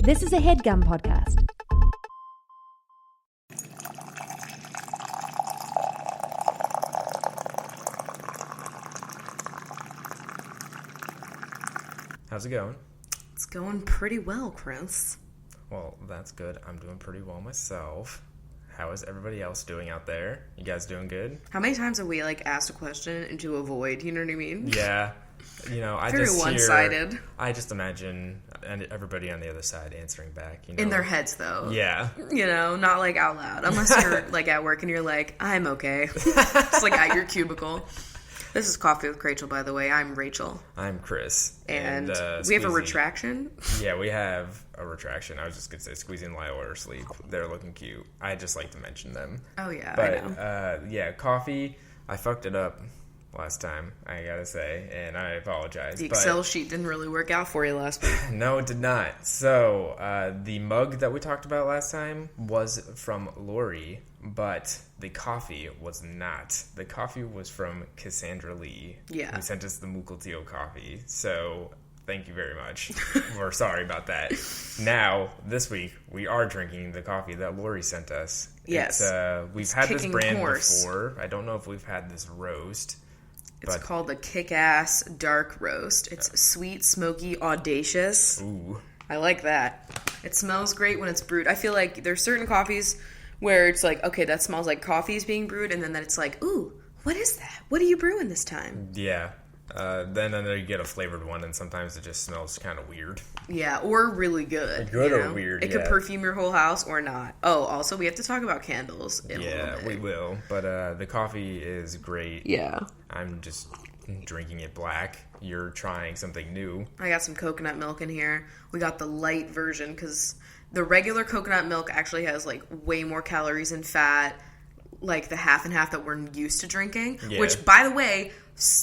This is a HeadGum podcast. How's it going? It's going pretty well, Chris. Well, that's good. I'm doing pretty well myself. How is everybody else doing out there? You guys doing good? How many times have we, asked a question into a void? You know what I mean? Yeah. I Very just one-sided. I just imagine everybody on the other side answering back. In their heads, though. Yeah. Not, out loud. Unless you're, at work and you're like, I'm okay. It's, at your cubicle. This is Coffee with Chrachel, by the way. I'm Rachel. I'm Chris. And we have a retraction? Yeah, we have a retraction. I was just going to say Squeezy and Lila are asleep. They're looking cute. I just like to mention them. Oh, yeah, but, I know. Coffee, I fucked it up last time, I gotta say, and I apologize. The Excel sheet didn't really work out for you last week. No, it did not. So, the mug that we talked about last time was from Lori, but the coffee was not. The coffee was from Cassandra Lee, who sent us the Mukilteo coffee. So, thank you very much. We're sorry about that. Now, this week, we are drinking the coffee that Lori sent us. Yes. We've had this brand before. I don't know if we've had this roast. It's called the Kick-Ass Dark Roast. It's sweet, smoky, audacious. Ooh. I like that. It smells great when it's brewed. I feel like there's certain coffees where it's like, okay, that smells like coffee's being brewed, and then it's like, ooh, what is that? What are you brewing this time? Yeah. Then you get a flavored one, and sometimes it just smells kind of weird. Yeah, or really good. Good or weird, It could perfume your whole house or not. Oh, also, we have to talk about candles in a little bit. We will. But the coffee is great. Yeah. I'm just drinking it black. You're trying something new. I got some coconut milk in here. We got the light version because the regular coconut milk actually has, way more calories and fat, the half and half that we're used to drinking. Yeah. Which, by the way,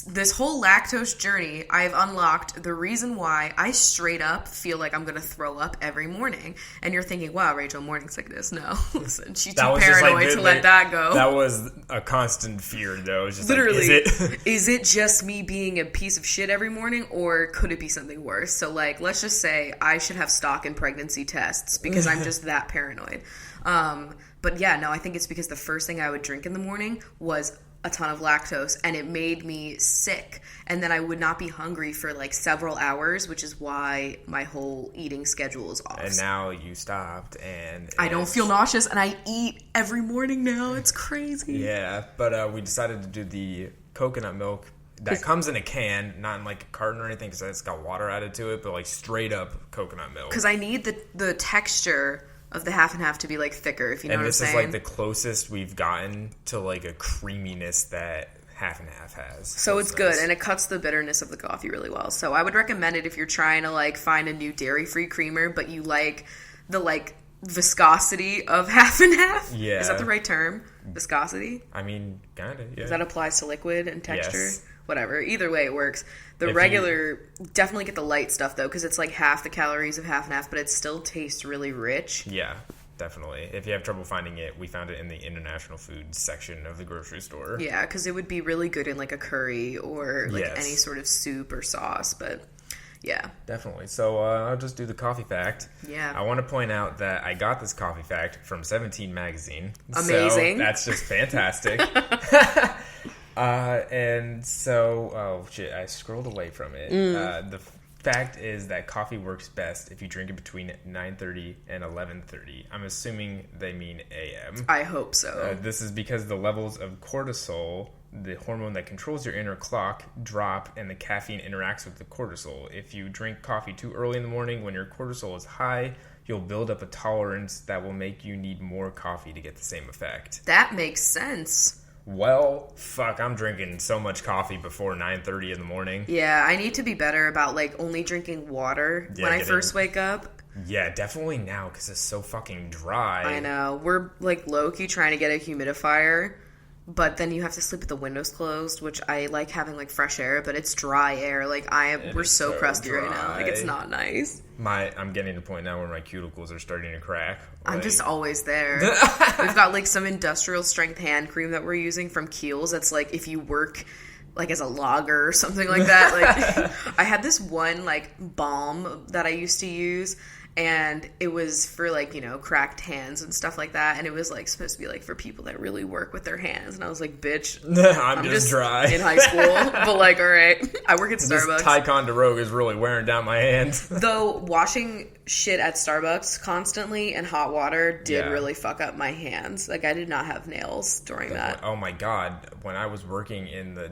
this whole lactose journey, I've unlocked the reason why I straight up feel like I'm going to throw up every morning. And you're thinking, wow, Rachel, morning sickness. No. Listen, she's too paranoid to let that go. That was a constant fear, though. It's just literally, is it just me being a piece of shit every morning, or could it be something worse? So, let's just say I should have stock in pregnancy tests because I'm just that paranoid. But yeah, no, I think it's because the first thing I would drink in the morning was a ton of lactose, and it made me sick, and then I would not be hungry for several hours, which is why my whole eating schedule is off. And now you stopped, and I don't feel nauseous, and I eat every morning now. It's crazy. Yeah, but we decided to do the coconut milk that comes in a can, not in a carton or anything, because it's got water added to it, but straight up coconut milk. Because I need the texture of the half and half to be thicker, if you know what I'm saying. And this is the closest we've gotten to a creaminess that half and half has. So it's good, and it cuts the bitterness of the coffee really well. So I would recommend it if you're trying to find a new dairy-free creamer, but you like the viscosity of half and half. Yeah. Is that the right term? Viscosity? I mean, kind of, yeah. Does that apply to liquid and texture? Yes. Whatever. Either way, it works. Definitely get the light stuff, though, because it's half the calories of half and half, but it still tastes really rich. Yeah, definitely. If you have trouble finding it, we found it in the international food section of the grocery store. Yeah, because it would be really good in a curry or any sort of soup or sauce, but yeah. Definitely. So I'll just do the coffee fact. Yeah. I want to point out that I got this coffee fact from 17 magazine. Amazing. So that's just fantastic. I scrolled away from it. The fact is that coffee works best if you drink it between 9:30 and 11:30. I'm assuming they mean a.m. I hope so. This is because the levels of cortisol, the hormone that controls your inner clock, drop, and the caffeine interacts with the cortisol. If you drink coffee too early in the morning when your cortisol is high, you'll build up a tolerance that will make you need more coffee to get the same effect. That makes sense. Well, fuck, I'm drinking so much coffee before 9:30 in the morning. Yeah, I need to be better about, only drinking water when I first wake up. Yeah, definitely now, because it's so fucking dry. I know. We're, low-key trying to get a humidifier, but then you have to sleep with the windows closed, which I like having, fresh air, but it's dry air. We're so crusty right now. It's not nice. I'm getting to the point now where my cuticles are starting to crack. I'm just always there. We've got some industrial strength hand cream that we're using from Kiehl's. That's if you work as a logger or something like that. I had this one balm that I used to use, and it was for, like, cracked hands and stuff like that, and it was, like, supposed to be, like, for people that really work with their hands, and I was like, bitch, I'm just dry. In high school, but, like, all right, I work at Starbucks. This Ticonderoga is really wearing down my hands. Though, washing shit at Starbucks constantly in hot water did really fuck up my hands. Like, I did not have nails during that. Oh, my God. When I was working in the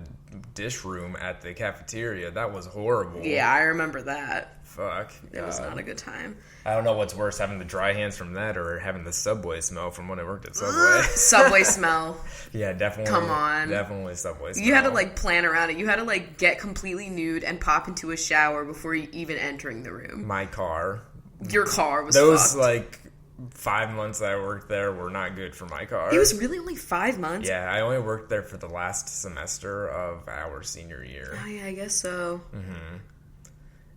dish room at the cafeteria, that was horrible. Yeah, I remember that. Fuck. It was not a good time. I don't know what's worse, having the dry hands from that or having the Subway smell from when I worked at Subway. Subway smell. Yeah, definitely. Come on. Definitely Subway smell. You had to, like, plan around it. You had to, like, get completely nude and pop into a shower before you even entering the room. My car. Your car was Those, fucked. like, 5 months that I worked there were not good for my car. It was really only 5 months? Yeah, I only worked there for the last semester of our senior year. Oh, yeah, I guess so. Mm-hmm.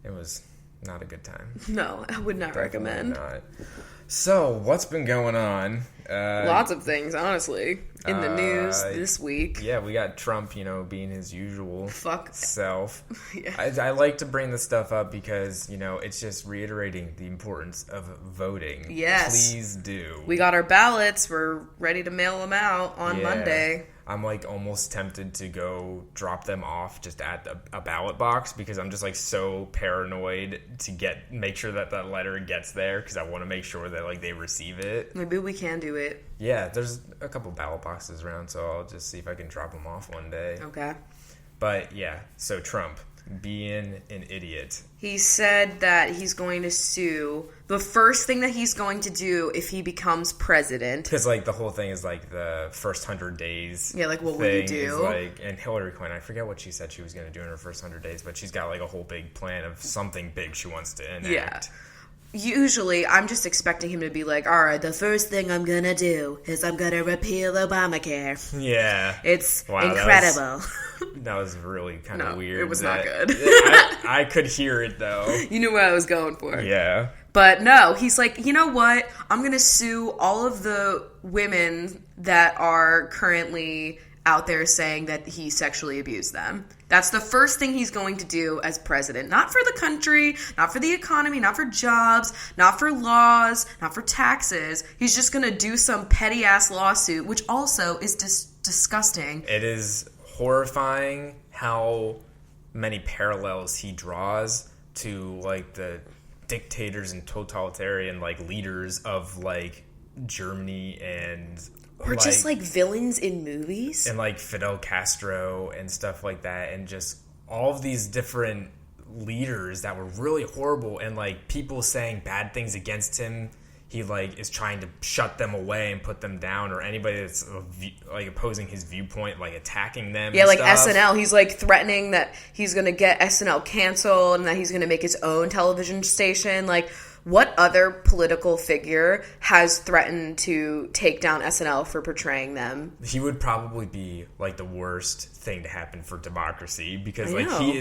It was not a good time. No, I would not recommend. Not. So, what's been going on? Lots of things, honestly. In the news this week. Yeah, we got Trump, being his usual self. Yeah. I like to bring this stuff up because, it's just reiterating the importance of voting. Yes. Please do. We got our ballots. We're ready to mail them out on Monday. I'm, like, almost tempted to go drop them off just at a ballot box because I'm just, like, so paranoid to make sure that letter gets there because I want to make sure that, like, they receive it. Maybe we can do it. Yeah, there's a couple ballot boxes around, so I'll just see if I can drop them off one day. Okay. But, yeah, so Trump, being an idiot. He said that he's going to sue. The first thing that he's going to do if he becomes president. Because, like, the whole thing is, like, the first 100 days. Yeah, like, what would he do? Like, and Hillary Clinton, I forget what she said she was going to do in her first 100 days, but she's got, like, a whole big plan of something big she wants to enact. Yeah. Usually, I'm just expecting him to be like, all right, the first thing I'm going to do is I'm going to repeal Obamacare. Yeah. It's incredible. That was really kind of weird. It was not good. I could hear it, though. You knew what I was going for. Yeah. But no, he's like, you know what? I'm going to sue all of the women that are currently out there saying that he sexually abused them. That's the first thing he's going to do as president. Not for the country, not for the economy, not for jobs, not for laws, not for taxes. He's just going to do some petty-ass lawsuit, which also is disgusting. It is horrifying how many parallels he draws to, like, the dictators and totalitarian, like, leaders of, like, Germany and... Or just, like, villains in movies. And, like, Fidel Castro and stuff like that. And just all of these different leaders that were really horrible. And, like, people saying bad things against him. He, like, is trying to shut them away and put them down. Or anybody that's, like, opposing his viewpoint, like, attacking them. Yeah, like stuff. SNL. He's, like, threatening that he's going to get SNL canceled and that he's going to make his own television station. Like... What other political figure has threatened to take down SNL for portraying them? He would probably be, like, the worst thing to happen for democracy because, like, he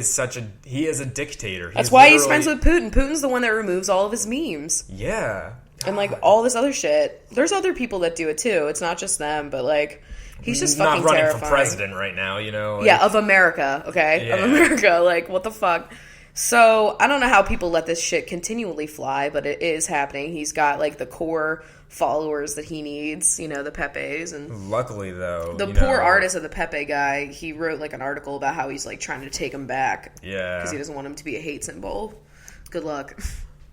is a dictator. That's why he's friends with Putin. Putin's the one that removes all of his memes. Yeah. And, like, all this other shit. There's other people that do it, too. It's not just them, but, like, he's just fucking terrifying. Not running for president right now, Like, yeah, of America, okay? Yeah. Of America. Like, what the fuck? So, I don't know how people let this shit continually fly, but it is happening. He's got, like, the core followers that he needs, the Pepes. And luckily, though... The poor artist of the Pepe guy, he wrote, like, an article about how he's, like, trying to take him back. Yeah. Because he doesn't want him to be a hate symbol. Good luck.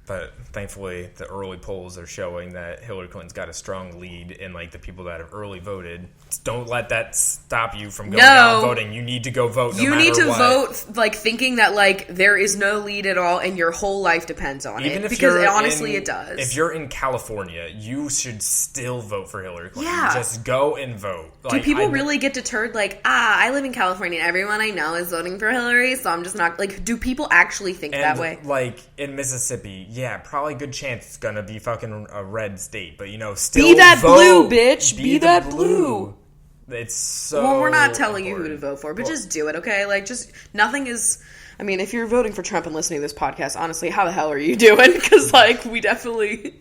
But thankfully, the early polls are showing that Hillary Clinton's got a strong lead in, like, the people that have early voted. Don't let that stop you from going out and voting. You need to go vote no matter what. You need to vote, like, thinking that, like, there is no lead at all and your whole life depends on it. Because honestly, it does. If you're in California, you should still vote for Hillary Clinton. Yeah. Just go and vote. Like, do people really get deterred, like, I live in California and everyone I know is voting for Hillary, so I'm just not, like, do people actually think that way? Like, in Mississippi, yeah, probably good chance it's gonna be fucking a red state, but still be that vote. Blue, bitch. Be that blue. It's so. Well, we're not telling you who to vote for, but just do it, okay? Like, just nothing is. I mean, if you're voting for Trump and listening to this podcast, honestly, how the hell are you doing? Because, like, we definitely.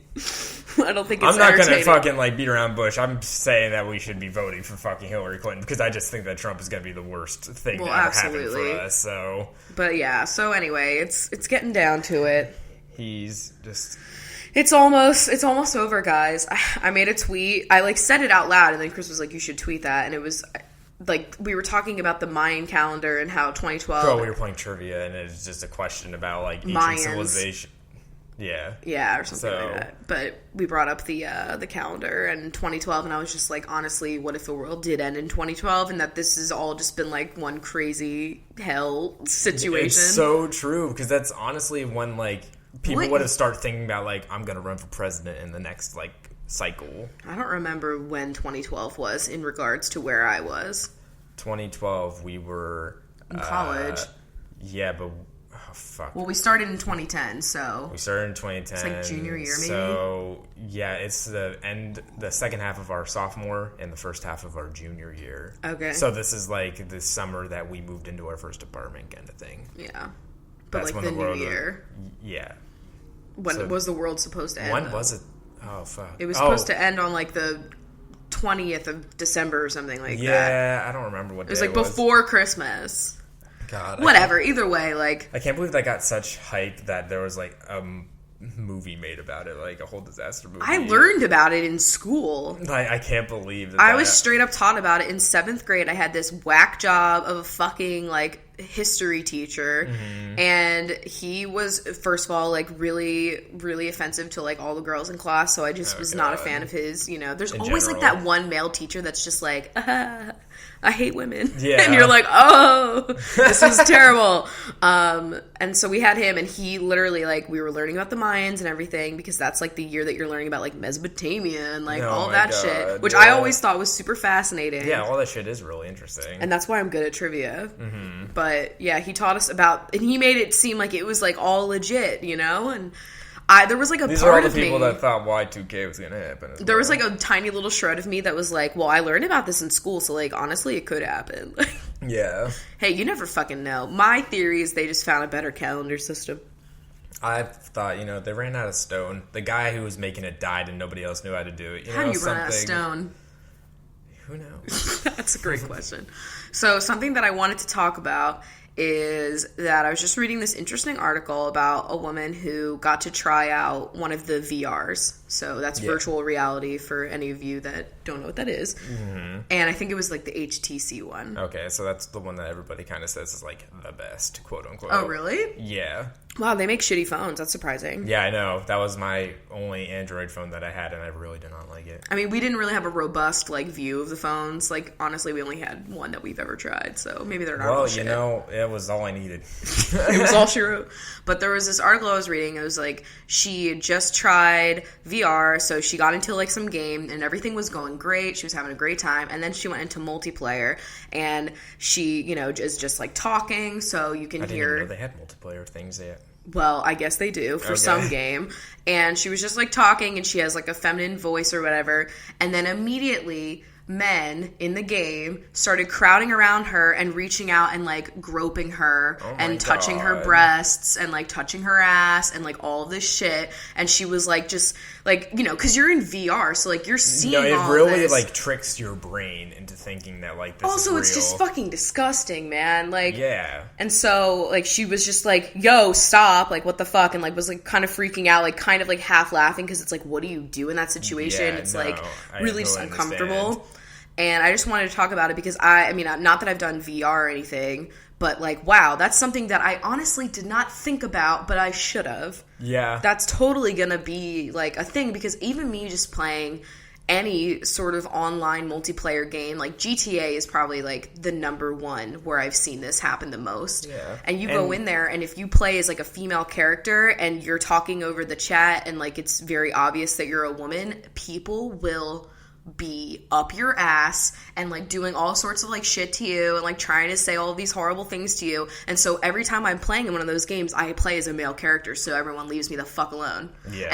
I don't think it's. I'm not gonna fucking like beat around bush. I'm saying that we should be voting for fucking Hillary Clinton because I just think that Trump is gonna be the worst thing to ever happen for us. So. But yeah. So anyway, it's getting down to it. He's just... It's almost over, guys. I made a tweet. I, like, said it out loud, and then Chris was like, you should tweet that. And it was, like, we were talking about the Mayan calendar and how 2012... Oh, we were playing trivia, and it was just a question about, like, ancient Mayans. civilization. Yeah. Yeah, or something like that. But we brought up the calendar and 2012, and I was just like, honestly, what if the world did end in 2012, and that this has all just been, like, one crazy hell situation? It's so true, because that's honestly when, like... People would have started thinking about, like, I'm going to run for president in the next, like, cycle. I don't remember when 2012 was in regards to where I was. 2012, we were... In college. Yeah, but... Oh, fuck. Well, we started in 2010, so... We started in 2010. It's like junior year, maybe? So, yeah, it's the second half of our sophomore and the first half of our junior year. Okay. So this is, like, the summer that we moved into our first apartment kind of thing. Yeah. But, that's like, when the new year. Yeah. When was the world supposed to end? When was it? Oh, fuck. It was supposed to end on, like, the 20th of December or something like that. Yeah, I don't remember what day it was. It was, like, before Christmas. God. Whatever. Either way, like... I can't believe that got such hype that there was, like, a movie made about it, like a whole disaster movie. I learned about it in school. I can't believe that. I was straight up taught about it in 7th grade. I had this whack job of a fucking, like, history teacher, and he was, first of all, like, really, really offensive to, like, all the girls in class, so I just was not a fan of his, you know. There's always, like, that one male teacher that's just like, I hate women. Yeah. And you're like, oh, this is terrible. And so we had him, and he literally, like, we were learning about the Mayans and everything, because that's, like, the year that you're learning about, like, Mesopotamia and, like, all that shit, which I always thought was super fascinating. Yeah, all that shit is really interesting. And that's why I'm good at trivia. But, yeah, he taught us about, and he made it seem like it was, like, all legit, you know? And there was, like, a These part are all of the me... people that thought Y2K was going to happen. There was, like, a tiny little shred of me that was like, well, I learned about this in school, so, like, honestly, it could happen. Yeah. Hey, you never fucking know. My theory is they just found a better calendar system. I thought, you know, they ran out of stone. The guy who was making it died and nobody else knew how to do it. How do you run out of stone? Who knows? That's a great question. So, something that I wanted to talk about is that I was just reading this interesting article about a woman who got to try out one of the VRs. So that's virtual reality for any of you that don't know what that is. And I think it was like the HTC one. Okay, so that's the one that everybody kind of says is like the best, quote unquote. Oh, really? Yeah. Wow, they make shitty phones. That's surprising. Yeah, I know. That was my only Android phone that I had, and I really did not like it. I mean, we didn't really have a robust, like, view of the phones. Like, honestly, we only had one that we've ever tried, so maybe they're not all shit. Well, you know, it was all I needed. It was all she wrote. But there was this article I was reading. It was, like, she had just tried VR, so she got into, like, some game, and everything was going great. She was having a great time, and then she went into multiplayer, and she, you know, is just, like, talking, so you can hear... I didn't even know they had multiplayer things yet. Well, I guess they do for some game. And she was just, like, talking, and she has, like, a feminine voice or whatever. And then immediately, men in the game started crowding around her and reaching out and, like, groping her and touching her breasts and, like, touching her ass and, like, all of this shit. And she was, like, just, like, you know, because you're in VR, so, like, you're seeing all it really, like, tricks your brain into thinking that, like, this is also, real. It's just fucking disgusting, man. Like, yeah. And so, like, she was just like, yo, stop, like, what the fuck, and, like, was, like, kind of freaking out, like, kind of, like, half laughing, because it's like, what do you do in that situation? Yeah, it's, like, really just uncomfortable. And I just wanted to talk about it because I mean, not that I've done VR or anything, but, like, wow, that's something that I honestly did not think about, but I should have. Yeah. That's totally gonna be, like, a thing, because even me just playing any sort of online multiplayer game, like, GTA is probably, like, the number one where I've seen this happen the most. Yeah. And you go in there, and if you play as, like, a female character, and you're talking over the chat, and, like, it's very obvious that you're a woman, people will be up your ass and, like, doing all sorts of, like, shit to you and, like, trying to say all these horrible things to you. And so every time I'm playing in one of those games, I play as a male character, so everyone leaves me the fuck alone. Yeah.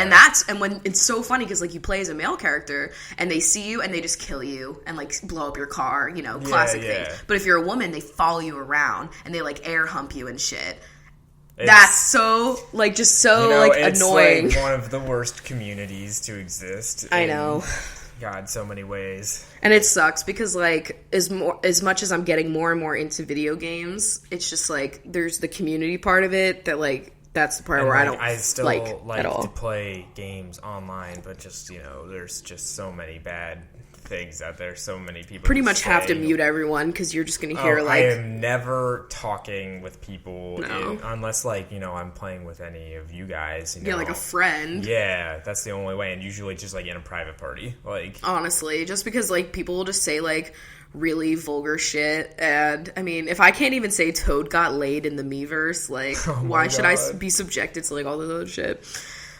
And when it's so funny because, like, you play as a male character and they see you and they just kill you and, like, blow up your car, you know, classic things. But if you're a woman, they follow you around and they, like, air hump you and shit. That's so, like, just so, you know, like, it's annoying. Like one of the worst communities to exist. I know. God, so many ways. And it sucks because, like, as much as I'm getting more and more into video games, it's just, like, there's the community part of it that, like, That's the part where I still like at all to play games online, but just, there's just so many bad things out there. So many people pretty much have to mute everyone because you're just going to hear I am never talking with people unless I'm playing with any of you guys. Yeah, like a friend. Yeah, that's the only way, and usually just like in a private party. Honestly, just because people will just say really vulgar shit, and I mean, if I can't even say Toad got laid in the Miiverse, why should I be subjected to all this other shit?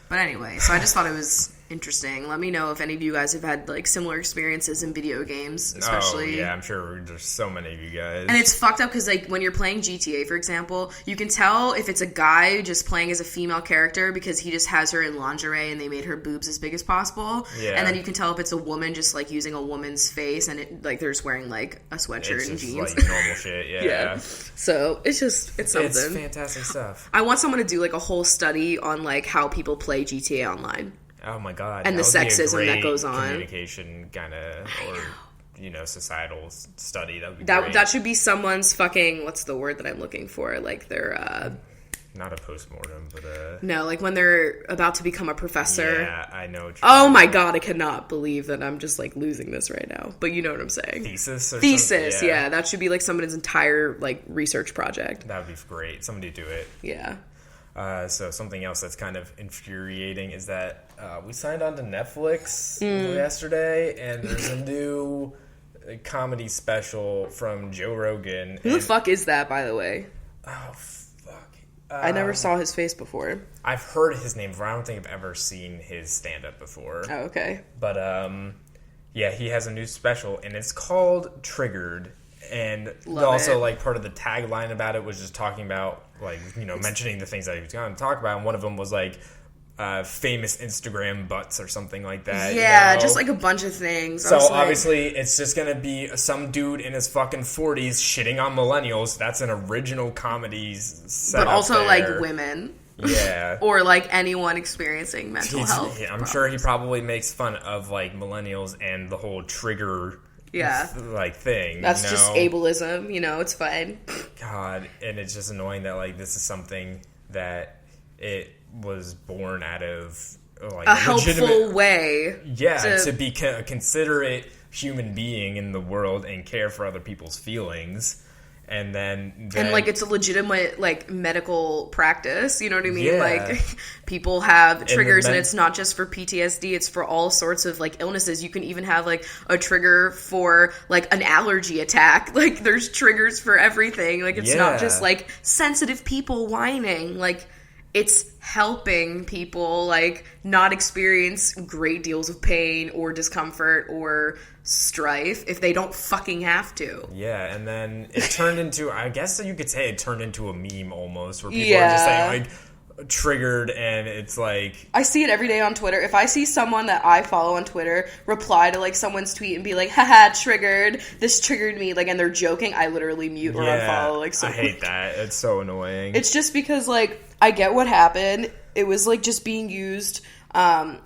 But anyway, so I just thought it was interesting. Let me know if any of you guys have had similar experiences in video games, especially. Oh yeah, I'm sure there's so many of you guys. And it's fucked up because when you're playing GTA, for example, you can tell if it's a guy just playing as a female character because he just has her in lingerie and they made her boobs as big as possible. Yeah. And then you can tell if it's a woman just using a woman's face and they're just wearing a sweatshirt and jeans. Normal shit. Yeah. Yeah. So it's something. It's fantastic stuff. I want someone to do a whole study on how people play GTA Online. Oh my god! And the sexism that goes on. Communication kind of, or societal study. That would be that should be someone's fucking. What's the word that I'm looking for? Their not a postmortem, but no, when they're about to become a professor. Yeah, I know. Oh my god! I cannot believe that I'm just losing this right now. But you know what I'm saying. Thesis. Yeah, that should be someone's entire research project. That would be great. Somebody do it. Yeah. So something else that's kind of infuriating is that we signed on to Netflix yesterday, and there's a new comedy special from Joe Rogan. Who the fuck is that, by the way? Oh, fuck. I never saw his face before. I've heard his name, but I don't think I've ever seen his stand-up before. Oh, okay. But, yeah, he has a new special, and it's called Triggered. And also, part of the tagline about it was just talking about, mentioning the things that he was going to talk about. And one of them was, famous Instagram butts or something like that. Yeah, just a bunch of things. So, obviously, it's just going to be some dude in his fucking 40s shitting on millennials. That's an original comedy setup. But also, women. Yeah. Or, anyone experiencing mental health. I'm sure he probably makes fun of, millennials and the whole trigger... Yeah. Thing. That's just ableism, it's fine. God, and it's just annoying that, this is something that it was born out of, a helpful way. Yeah, to be a considerate human being in the world and care for other people's feelings. And then it's a legitimate medical practice, you know what I mean? Yeah. People have triggers, and it's not just for PTSD, it's for all sorts of illnesses. You can even have a trigger for an allergy attack. There's triggers for everything. It's not just sensitive people whining. It's helping people not experience great deals of pain or discomfort or strife if they don't fucking have to. Yeah, and then it turned into, I guess you could say it turned into a meme almost, where people are just saying triggered, and it's I see it every day on Twitter. If I see someone that I follow on Twitter reply to someone's tweet and be haha, triggered, this triggered me, and they're joking, I literally mute or unfollow. I hate that. It's so annoying. It's just because I get what happened. It was just being used on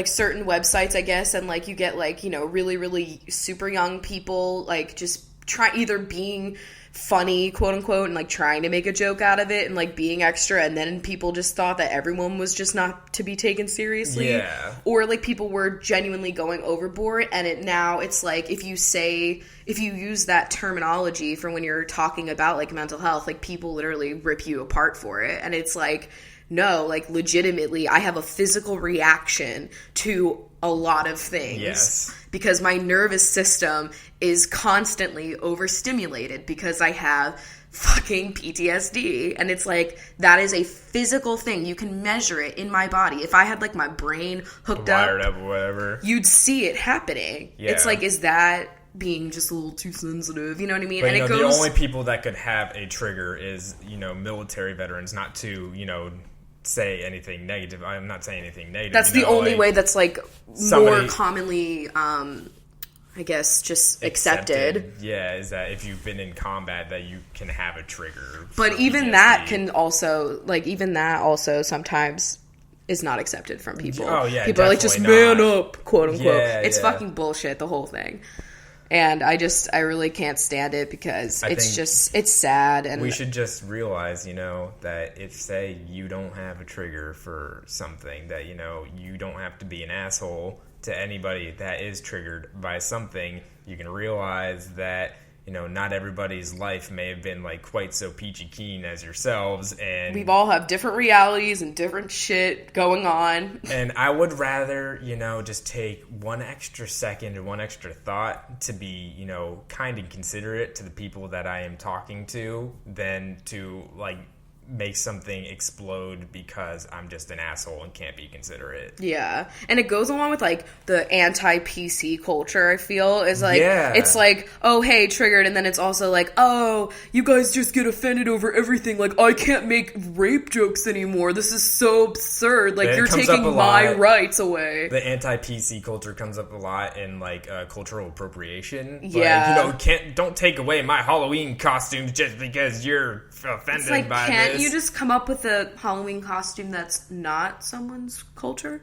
certain websites, I guess, and you get really, really super young people just either being funny, quote unquote, and trying to make a joke out of it and being extra, and then people just thought that everyone was just not to be taken seriously. Yeah. Or people were genuinely going overboard, and it's if you use that terminology for when you're talking about mental health, people literally rip you apart for it. And it's no, legitimately, I have a physical reaction to a lot of things. Yes. Because my nervous system is constantly overstimulated because I have fucking PTSD. And it's that is a physical thing. You can measure it in my body. If I had my brain wired up or whatever, you'd see it happening. Yeah. It's is that being just a little too sensitive, you know what I mean? But, and the only people that could have a trigger is, military veterans, not to, say anything negative. I'm not saying anything negative. That's the only way that's more commonly, I guess, just accepted. Yeah, is that if you've been in combat that you can have a trigger. But even PTSD. That can also, sometimes is not accepted from people. Oh, yeah, people are just man up, quote unquote. Yeah, it's fucking bullshit, the whole thing. And I really can't stand it because it's sad. And we should just realize, that if, say, you don't have a trigger for something, that, you don't have to be an asshole to anybody that is triggered by something. You can realize that, not everybody's life may have been, like, quite so peachy keen as yourselves, and we've all have different realities and different shit going on. And I would rather, just take one extra second and one extra thought to be, kind and considerate to the people that I am talking to than to, like, make something explode because I'm just an asshole and can't be considerate. Yeah. And it goes along with, like, the anti-PC culture, I feel, is, like, it's like, oh, hey, triggered, and then it's also like, oh, you guys just get offended over everything, like, I can't make rape jokes anymore, this is so absurd, like, you're taking my rights away. The anti-PC culture comes up a lot in, like, cultural appropriation. Yeah. Like, don't take away my Halloween costumes just because you're offended by this. Can't you just come up with a Halloween costume that's not someone's culture?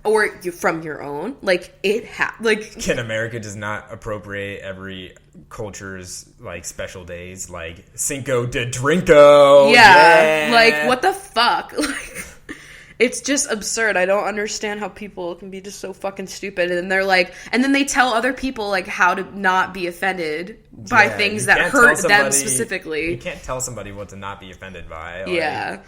Or from your own? Like, Can America just not appropriate every culture's, like, special days? Like, Cinco de Drinko! Yeah. Like, what the fuck? Like, it's just absurd. I don't understand how people can be just so fucking stupid. And they're like, and then they tell other people, like, how to not be offended by things that hurt them specifically. You can't tell somebody what to not be offended by. Like, yeah.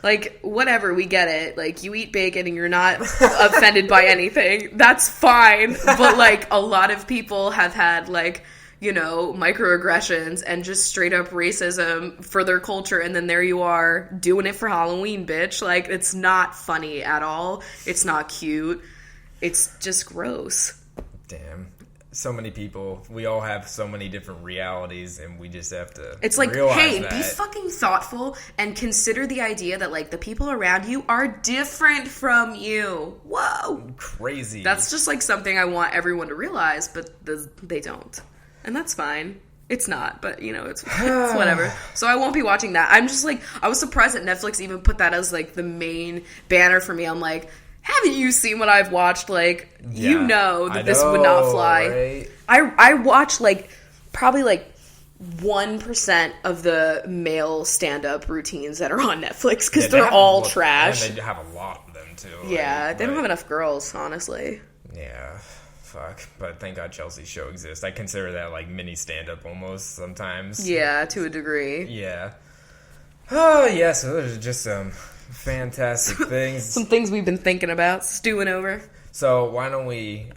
Like, whatever, we get it. Like, you eat bacon and you're not offended by anything. That's fine. But, like, a lot of people have had, like, microaggressions and just straight up racism for their culture, and then there you are doing it for Halloween, bitch. Like, it's not funny at all. It's not cute. It's just gross. Damn. So many people, we all have so many different realities, and we just have to It's like, hey, be fucking thoughtful and consider the idea that, like, the people around you are different from you. Whoa. Crazy. That's just, like, something I want everyone to realize, but they don't. And that's fine. It's not, but, it's whatever. So I won't be watching that. I'm just, like, I was surprised that Netflix even put that as, like, the main banner for me. I'm like, haven't you seen what I've watched? Like, this would not fly. Right? I watch, like, probably, like, 1% of the male stand-up routines that are on Netflix, because they're all trash. And they have a lot of them, too. Yeah, they don't have enough girls, honestly. Yeah. Fuck, but thank God Chelsea's show exists. I consider that, like, mini stand-up almost sometimes. Yeah, to a degree. Yeah. Oh, yeah, so those are just some fantastic things. Some things we've been thinking about, stewing over. So why don't we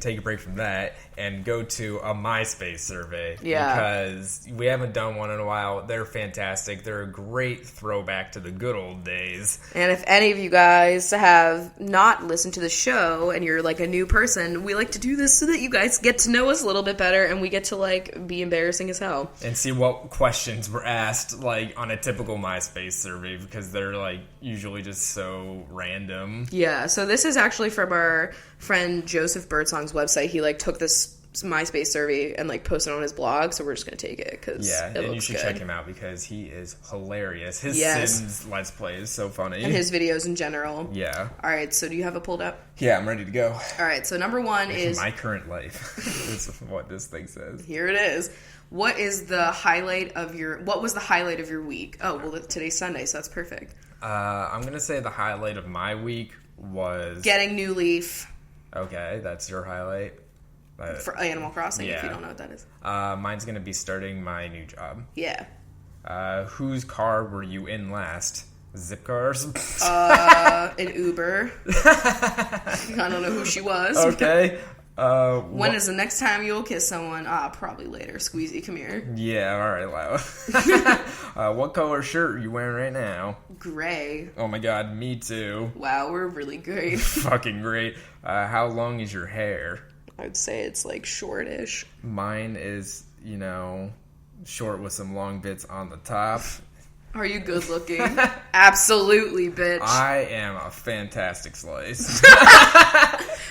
take a break from that and go to a MySpace survey. Yeah. Because we haven't done one in a while. They're fantastic. They're a great throwback to the good old days. And if any of you guys have not listened to the show and you're like a new person, we like to do this so that you guys get to know us a little bit better and we get to like be embarrassing as hell. And see what questions were asked like on a typical MySpace survey because they're like usually just so random. Yeah, so this is actually from our friend Joseph Birdsong's website. He like took this MySpace survey and like posted on his blog, so we're just gonna take it because and you should check him out because he is hilarious. His Sims Let's Play is so funny, and his videos in general. Yeah. All right, so do you have it pulled up? Yeah, I'm ready to go. All right, so number one is my current life. Is what this thing says. Here it is. What was the highlight of your week? Oh, well, today's Sunday, so that's perfect. I'm gonna say the highlight of my week was getting New Leaf. Okay, that's your highlight. For Animal Crossing, if you don't know what that is. Mine's going to be starting my new job. Yeah. Whose car were you in last? Zipcar's? An Uber. I don't know who she was. Okay. When is the next time you'll kiss someone? Probably later. Squeezy, come here. Yeah, alright, Lau. What color shirt are you wearing right now? Gray. Oh my god, me too. Wow, we're really great. Fucking great. How long is your hair? I'd say it's like shortish. Mine is, short with some long bits on the top. Are you good looking? Absolutely, bitch. I am a fantastic slice.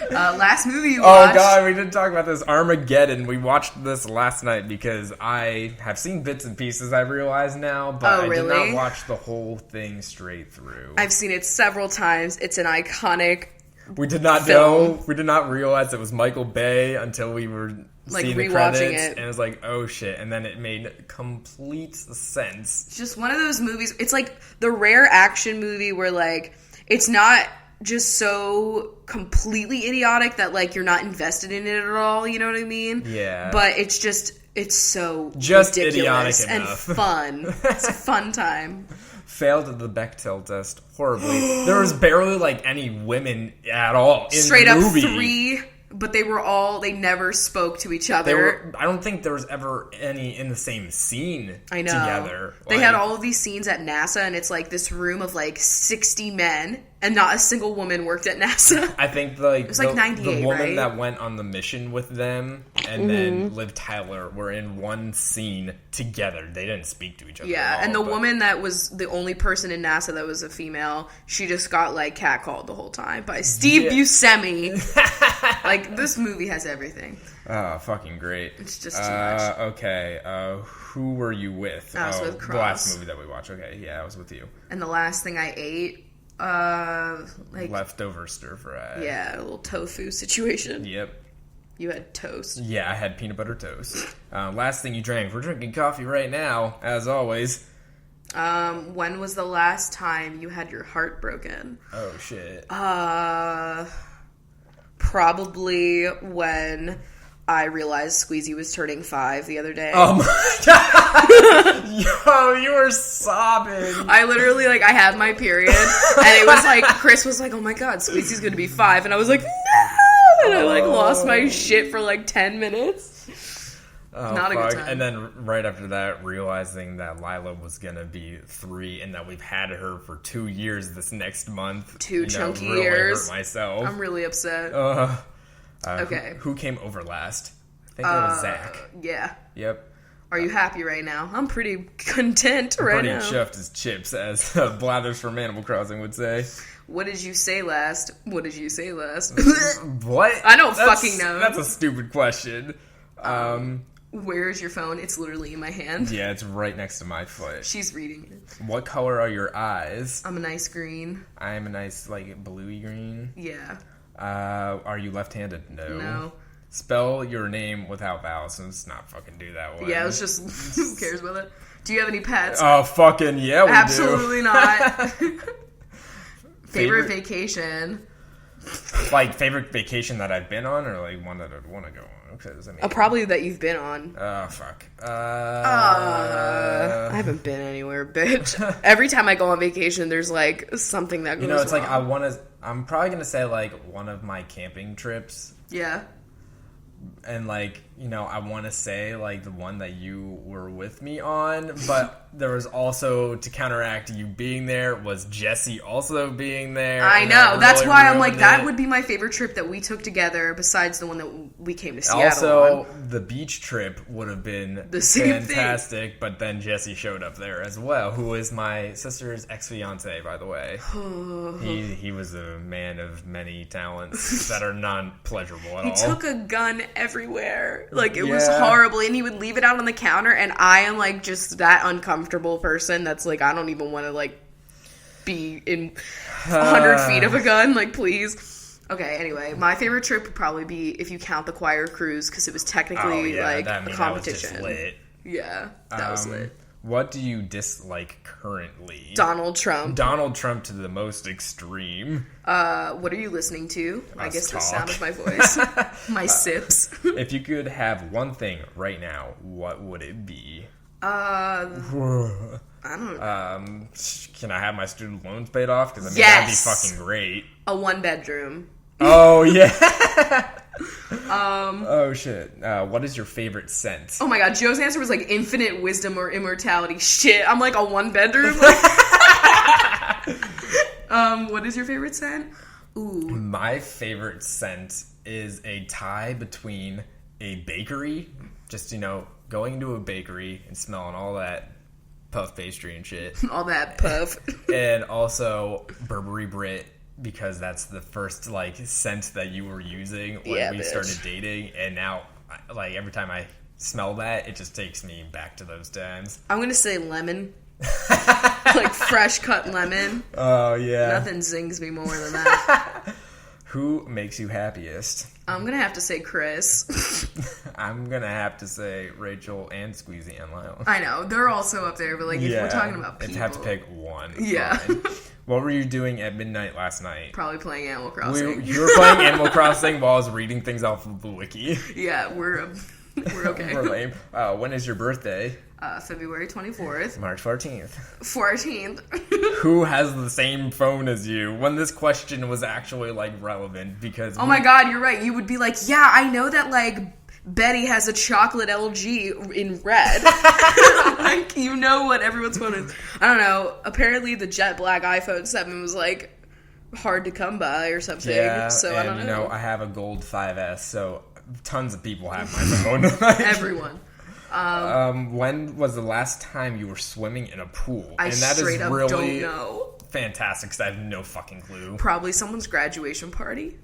Last movie you watched. Oh god, we didn't talk about this. Armageddon. We watched this last night because I have seen bits and pieces, I realize now, but I did not watch the whole thing straight through. I've seen it several times. It's an iconic We did not know. We did not realize it was Michael Bay until we were like seeing the rewatching credits, it, and it was like, oh shit! And then it made complete sense. It's just one of those movies. It's like the rare action movie where like it's not just so completely idiotic that like you're not invested in it at all. You know what I mean? Yeah. But it's so just ridiculous idiotic and enough. Fun. It's a fun time. Failed the Bechdel test horribly. There was barely like any women at all in Straight the movie. Up 3, but they never spoke to each other. I don't think there was ever any in the same scene I know. Together. They had all of these scenes at NASA, and it's like this room of like 60 men, and not a single woman worked at NASA. I think like it was like 98, the woman right? that went on the mission with them, and then Liv Tyler were in one scene together. They didn't speak to each other. Yeah, at all, and the woman that was the only person in NASA that was a female, she just got like catcalled the whole time by Steve Buscemi. Like, this movie has everything. Oh, fucking great. It's just too much. Okay, who were you with? I was with Cross. The last movie that we watched. Okay, yeah, I was with you. And the last thing I ate, like... leftover stir fry. Yeah, a little tofu situation. Yep. You had toast. Yeah, I had peanut butter toast. Last thing you drank. We're drinking coffee right now, as always. When was the last time you had your heart broken? Oh, shit. Probably when I realized Squeezy was turning 5 the other day. Oh my god! Yo, you were sobbing. I literally, like, I had my period, and it was like, Chris was like, oh my god, Squeezy's gonna be 5, and I was like, no! And I, like, lost my shit for, like, 10 minutes. Oh, Not fuck. a good time. And then right after that, realizing that Lila was gonna be 3 and that we've had her for 2 years this next month. 2 chunky really years. Hurt myself. I'm really upset. Okay. Who came over last? I think it was Zach. Yeah. Yep. Are you happy right now? I'm pretty content right now. Pretty chuffed as chips, as Blathers from Animal Crossing would say. What did you say last? What did you say last? What? I don't fucking know. That's a stupid question. Where is your phone? It's literally in my hand. Yeah, it's right next to my foot. She's reading it. What color are your eyes? I'm a nice green. I am a nice, like, bluey green. Yeah. Are you left-handed? No. Spell your name without vowels. Let's not fucking do that one. Yeah, it's just, who cares about it? Do you have any pets? Oh, fucking yeah, we Absolutely do. Not. Favorite vacation? Like, favorite vacation that I've been on, or like one that I'd want to go on? Because, I mean, probably that you've been on. Oh, fuck. I haven't been anywhere, bitch. Every time I go on vacation, there's like something that goes it's wrong. like I'm probably going to say like one of my camping trips. Yeah. And like, I want to say like the one that you were with me on, but there was also, to counteract you being there, was Jesse also being there. I know. That's why I'm like, that would be my favorite trip that we took together besides the one that we came to Seattle also, on. The beach trip would have been the same fantastic, thing. But then Jesse showed up there as well, who is my sister's ex-fiance, by the way. He was a man of many talents that are non-pleasurable at all. He took a gun everywhere. Like, it was horrible. And he would leave it out on the counter, and I am, like, just that uncomfortable person that's, like, I don't even want to, like, be in 100 feet of a gun. Like, please. Okay, anyway. My favorite trip would probably be if you count the choir cruise, because it was technically, a competition. That was just lit. Yeah, that was lit. What do you dislike currently? Donald Trump. Donald Trump to the most extreme. What are you listening to? I guess talk. The sound of my voice. My sips. If you could have one thing right now, what would it be? I don't know. Can I have my student loans paid off? Because, that'd be fucking great. A 1-bedroom. Oh, yeah. Oh, shit. What is your favorite scent? Oh, my God. Joe's answer was, like, infinite wisdom or immortality. Shit. I'm, like, a 1-bedroom. What is your favorite scent? Ooh. My favorite scent is a tie between a bakery, just, going into a bakery and smelling all that puff pastry and shit. All that puff. And also Burberry Brit, because that's the first, like, scent that you were using when we started dating. And now, like, every time I smell that, it just takes me back to those times. I'm going to say lemon. Like, fresh cut lemon. Oh, yeah. Nothing zings me more than that. Who makes you happiest? I'm gonna have to say Chris. I'm gonna have to say Rachel and Squeezy and Lyle. I know, they're also up there, but like, if we're talking about people... I'd have to pick one. Yeah. What were you doing at midnight last night? Probably playing Animal Crossing. You were playing Animal Crossing while I was reading things off of the wiki. Yeah, we're okay. We're lame. When is your birthday? February 24th. March 14th. 14th. Who has the same phone as you? When this question was actually, like, relevant, because... Oh my god, you're right. You would be like, yeah, I know that, like, Betty has a chocolate LG in red. Like, you know what everyone's phone is. I don't know. Apparently, the jet black iPhone 7 was, like, hard to come by or something. Yeah, so and, I don't know. I have a gold 5S, so tons of people have my phone. Everyone. When was the last time you were swimming in a pool? I straight up don't know. Fantastic, because I have no fucking clue. Probably someone's graduation party.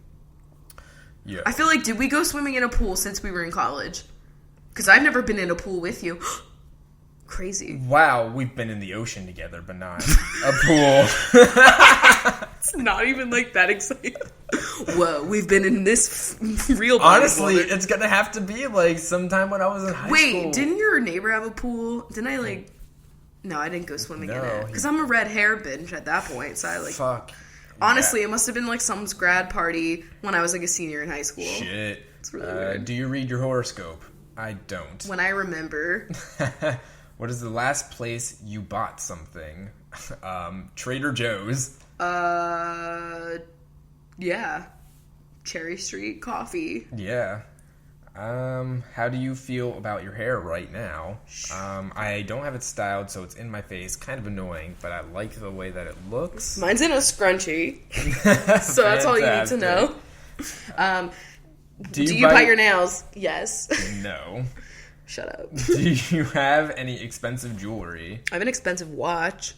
Yeah. I feel like, did we go swimming in a pool since we were in college? Because I've never been in a pool with you. Crazy. Wow, we've been in the ocean together, but not a pool. It's not even like that exciting. Whoa, we've been in this real body Honestly, water. it's gonna have to be like sometime when I was in high school. Wait, didn't your neighbor have a pool? Didn't I like... No, I didn't go swimming in it. Because I'm a red hair binge at that point, so I like... Fuck. Honestly, it must have been like someone's grad party when I was like a senior in high school. Shit. It's really weird. Do you read your horoscope? I don't. When I remember. What is the last place you bought something? Trader Joe's. Yeah. Cherry Street Coffee. Yeah. How do you feel about your hair right now? I don't have it styled, so it's in my face. Kind of annoying, but I like the way that it looks. Mine's in a scrunchie. So that's all you need to know. Do you bite your nails? Yes. No. Shut up. Do you have any expensive jewelry? I have an expensive watch.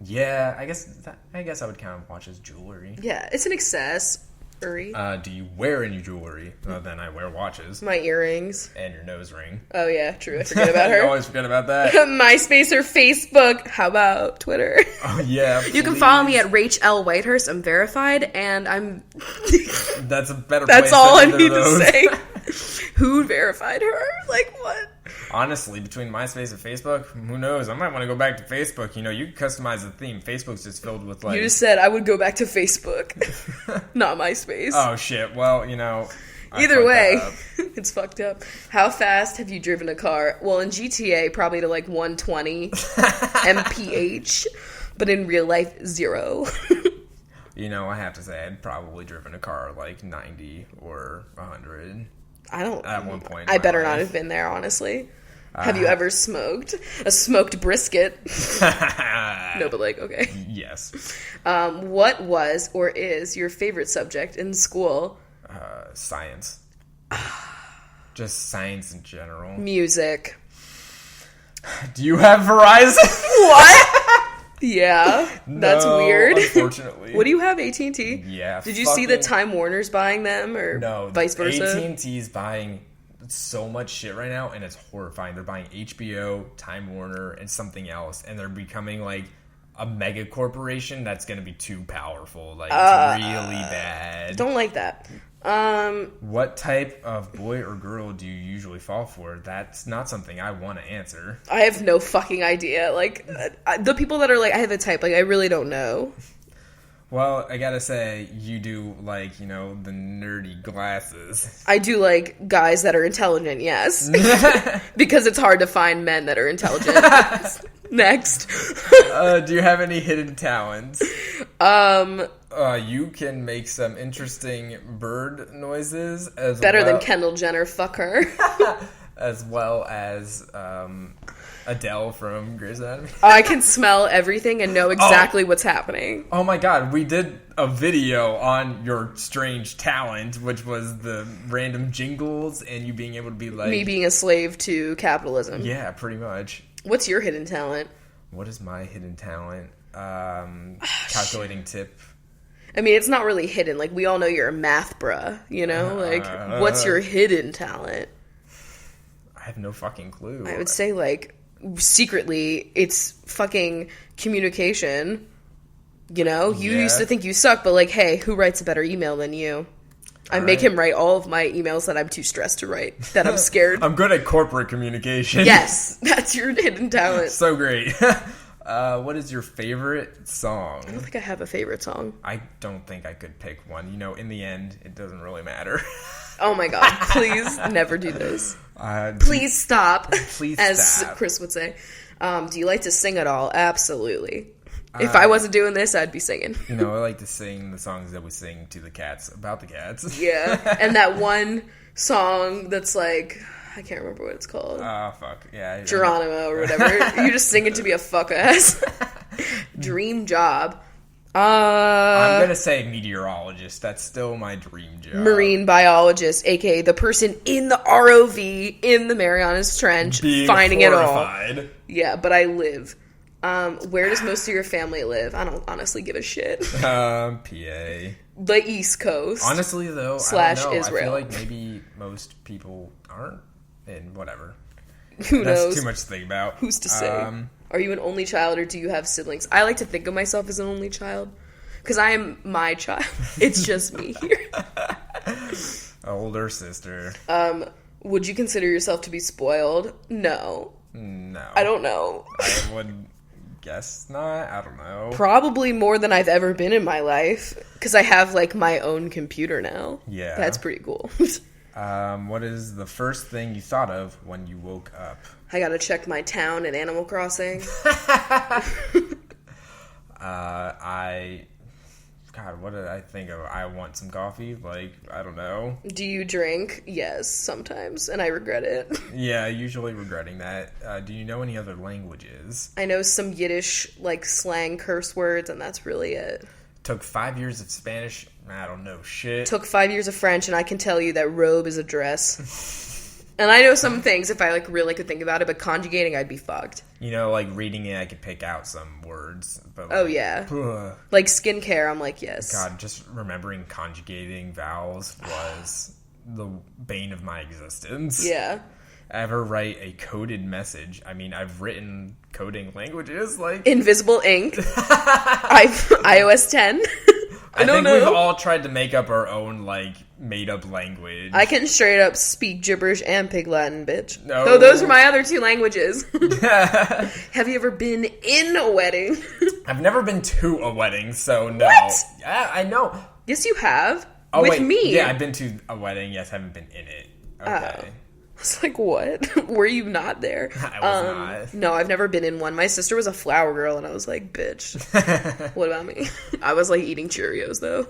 Yeah, I guess I would count watch as jewelry. Yeah, it's an accessory. Do you wear any jewelry? Then I wear watches. My earrings. And your nose ring. Oh yeah, true. I forget about her. I always forget about that. MySpace or Facebook. How about Twitter? Oh yeah. Please. You can follow me at Rach L. Whitehurst. I'm verified, and I'm... That's a better That's place all than I need those. to say. Who verified her? Like, what? Honestly, between MySpace and Facebook, who knows? I might want to go back to Facebook. You know, you can customize the theme. Facebook's just filled with, like... You just said I would go back to Facebook, not MySpace. Oh, shit. Well, you know... Either way, it's fucked up. How fast have you driven a car? Well, in GTA, probably to, like, 120 mph, but in real life, 0. You know, I have to say, I'd probably driven a car, like, 90 or 100. I don't... At one point. I better not have been there, honestly. Have you ever smoked? A smoked brisket? No, but like, okay. Yes. What was or is your favorite subject in school? Science. Just science in general. Music. Do you have Verizon? What? Yeah, that's weird. Unfortunately. What do you have, AT&T? Yeah. Did you see that Time Warner's buying them, or vice versa? AT&T's buying so much shit right now, and it's horrifying. They're buying HBO, Time Warner, and something else, and they're becoming like a mega corporation that's going to be too powerful. Like, it's really bad. Don't like that. What type of boy or girl do you usually fall for? That's not something I want to answer. I have no fucking idea. Like, the people that are like, I have a type, like, I really don't know. Well, I gotta say, you do, like, you know, the nerdy glasses. I do like guys that are intelligent, yes. Because it's hard to find men that are intelligent. Next. Do you have any hidden talents? You can make some interesting bird noises. Better than Kendall Jenner, fuck her. As well as Adele from Grey's Anatomy. I can smell everything and know exactly what's happening. Oh my god, we did a video on your strange talent, which was the random jingles and you being able to be like... Me being a slave to capitalism. Yeah, pretty much. What's your hidden talent? What is my hidden talent? Calculating tip. I mean, it's not really hidden. Like, we all know you're a math bruh, you know? Like, what's your hidden talent? I have no fucking clue. I would say, like, secretly, it's fucking communication. You know? You used to think you suck, but, like, hey, who writes a better email than you? I make him write all of my emails that I'm too stressed to write, that I'm scared. I'm good at corporate communication. Yes, that's your hidden talent. So great. What is your favorite song? I don't think I have a favorite song. I don't think I could pick one. In the end, it doesn't really matter. Oh my god, please never do this. Please stop. Please as stop. Chris would say. Do you like to sing at all? Absolutely. If I wasn't doing this, I'd be singing. I like to sing the songs that we sing to the cats, about the cats. Yeah, and that one song that's like, I can't remember what it's called. Oh, fuck. Yeah. Geronimo or whatever. You just sing it to be a fuck ass. Dream job. I'm going to say meteorologist. That's still my dream job. Marine biologist, aka the person in the ROV in the Marianas Trench being finding horrified. It all. Yeah, but I live. Where does most of your family live? I don't honestly give a shit. PA. The East Coast. Honestly, though, / I don't know. Israel. I feel like maybe most people aren't, and whatever. Who knows? That's too much to think about. Who's to say? Are you an only child or do you have siblings? I like to think of myself as an only child because I am my child. It's just me here. Older sister. Would you consider yourself to be spoiled? No. No. I don't know. I would guess not. I don't know. Probably more than I've ever been in my life because I have like my own computer now. Yeah. That's pretty cool. What is the first thing you thought of when you woke up? I gotta check my town in Animal Crossing. God, what did I think of? I want some coffee. Like, I don't know. Do you drink? Yes, sometimes, and I regret it. Yeah, usually regretting that. Do you know any other languages? I know some Yiddish, like, slang curse words, and that's really it. Took 5 years of Spanish. I don't know shit. Took 5 years of French, and I can tell you that robe is a dress. And I know some things if I, like, really could think about it, but conjugating, I'd be fucked. Like, reading it, I could pick out some words. But oh, yeah. Ugh. Like, skincare, I'm like, yes. God, just remembering conjugating vowels was the bane of my existence. Yeah. Ever write a coded message? I mean, I've written coding languages, like... Invisible ink. iOS 10. I don't know. We've all tried to make up our own, like, made-up language. I can straight up speak gibberish and pig Latin, bitch. No. So those are my other two languages. Have you ever been in a wedding? I've never been to a wedding, so no. What? Yeah, I know. Yes, you have. Oh, with wait. me. Yeah, I've been to a wedding. Yes, I haven't been in it. Okay. Oh. It's like, what? Were you not there? I was not. No, I've never been in one. My sister was a flower girl, and I was like, bitch. What about me? I was, like, eating Cheerios, though.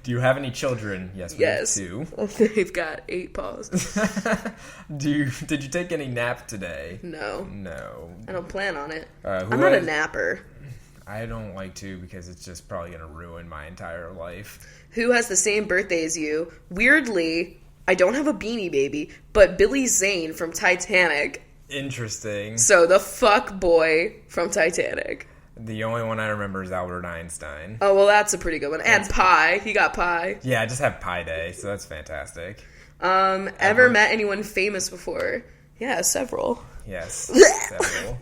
Do you have any children? Yes, we have 2. They've got 8 paws. Did you take any nap today? No. I don't plan on it. I'm not a napper. I don't like to because it's just probably going to ruin my entire life. Who has the same birthday as you? Weirdly... I don't have a Beanie Baby, but Billy Zane from Titanic. Interesting. So the fuck boy from Titanic. The only one I remember is Albert Einstein. Oh, well, that's a pretty good one. And Pi. He got Pi. Yeah, I just have Pi Day, so that's fantastic. Ever met anyone famous before? Yeah, several. Yes, several.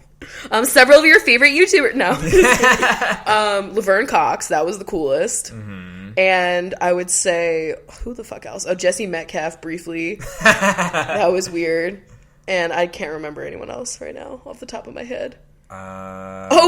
Several of your favorite YouTubers. No. Laverne Cox. That was the coolest. Mm-hmm. And I would say, who the fuck else? Oh, Jesse Metcalf, briefly. That was weird. And I can't remember anyone else right now off the top of my head.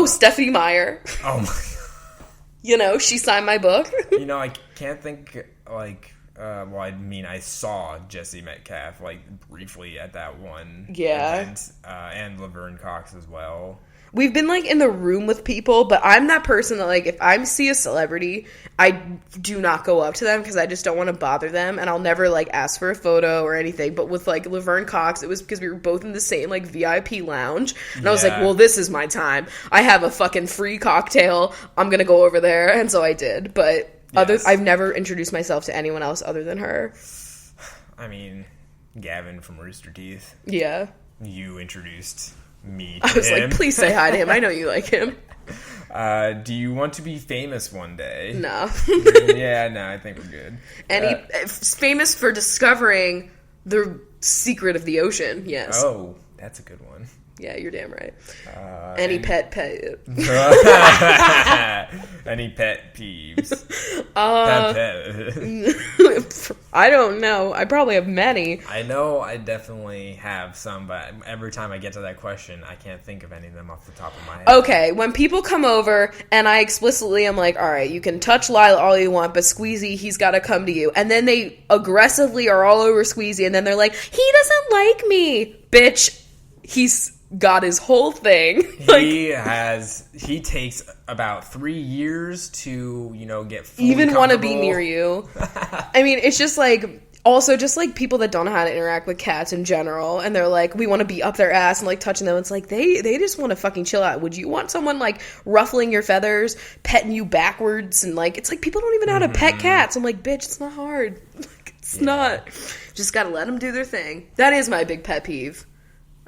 Stephanie Meyer. Oh, my God. She signed my book. I can't think, like... I saw Jesse Metcalf, like, briefly at that one event. And Laverne Cox as well. We've been, like, in the room with people, but I'm that person that, like, if I see a celebrity, I do not go up to them because I just don't want to bother them, and I'll never, like, ask for a photo or anything. But with, like, Laverne Cox, it was because we were both in the same, like, VIP lounge, and I was like, well, this is my time. I have a fucking free cocktail. I'm gonna go over there, and so I did. But I've never introduced myself to anyone else other than her. I mean, Gavin from Rooster Teeth. Yeah. You introduced me to him. I was like, please say hi to him. I know you like him. Do you want to be famous one day? No. Yeah, no, I think we're good. Famous for discovering the secret of the ocean, yes. Oh, that's a good one. Yeah, you're damn right. Any pet peeve? Any pet peeves? I don't know. I probably have many. I know I definitely have some, but every time I get to that question, I can't think of any of them off the top of my head. Okay, when people come over and I explicitly am like, all right, you can touch Lyle all you want, but Squeezy, he's got to come to you. And then they aggressively are all over Squeezy, and then they're like, he doesn't like me. Bitch, he's got his whole thing. He takes about 3 years to, get fully even want to be near you. I mean, it's just like, also just like people that don't know how to interact with cats in general, and they're like, we want to be up their ass and like touching them. It's like, they just want to fucking chill out. Would you want someone like ruffling your feathers, petting you backwards, and like, it's like people don't even know how to pet cats. I'm like, bitch, it's not hard. Like, it's not. Just gotta let them do their thing. That is my big pet peeve,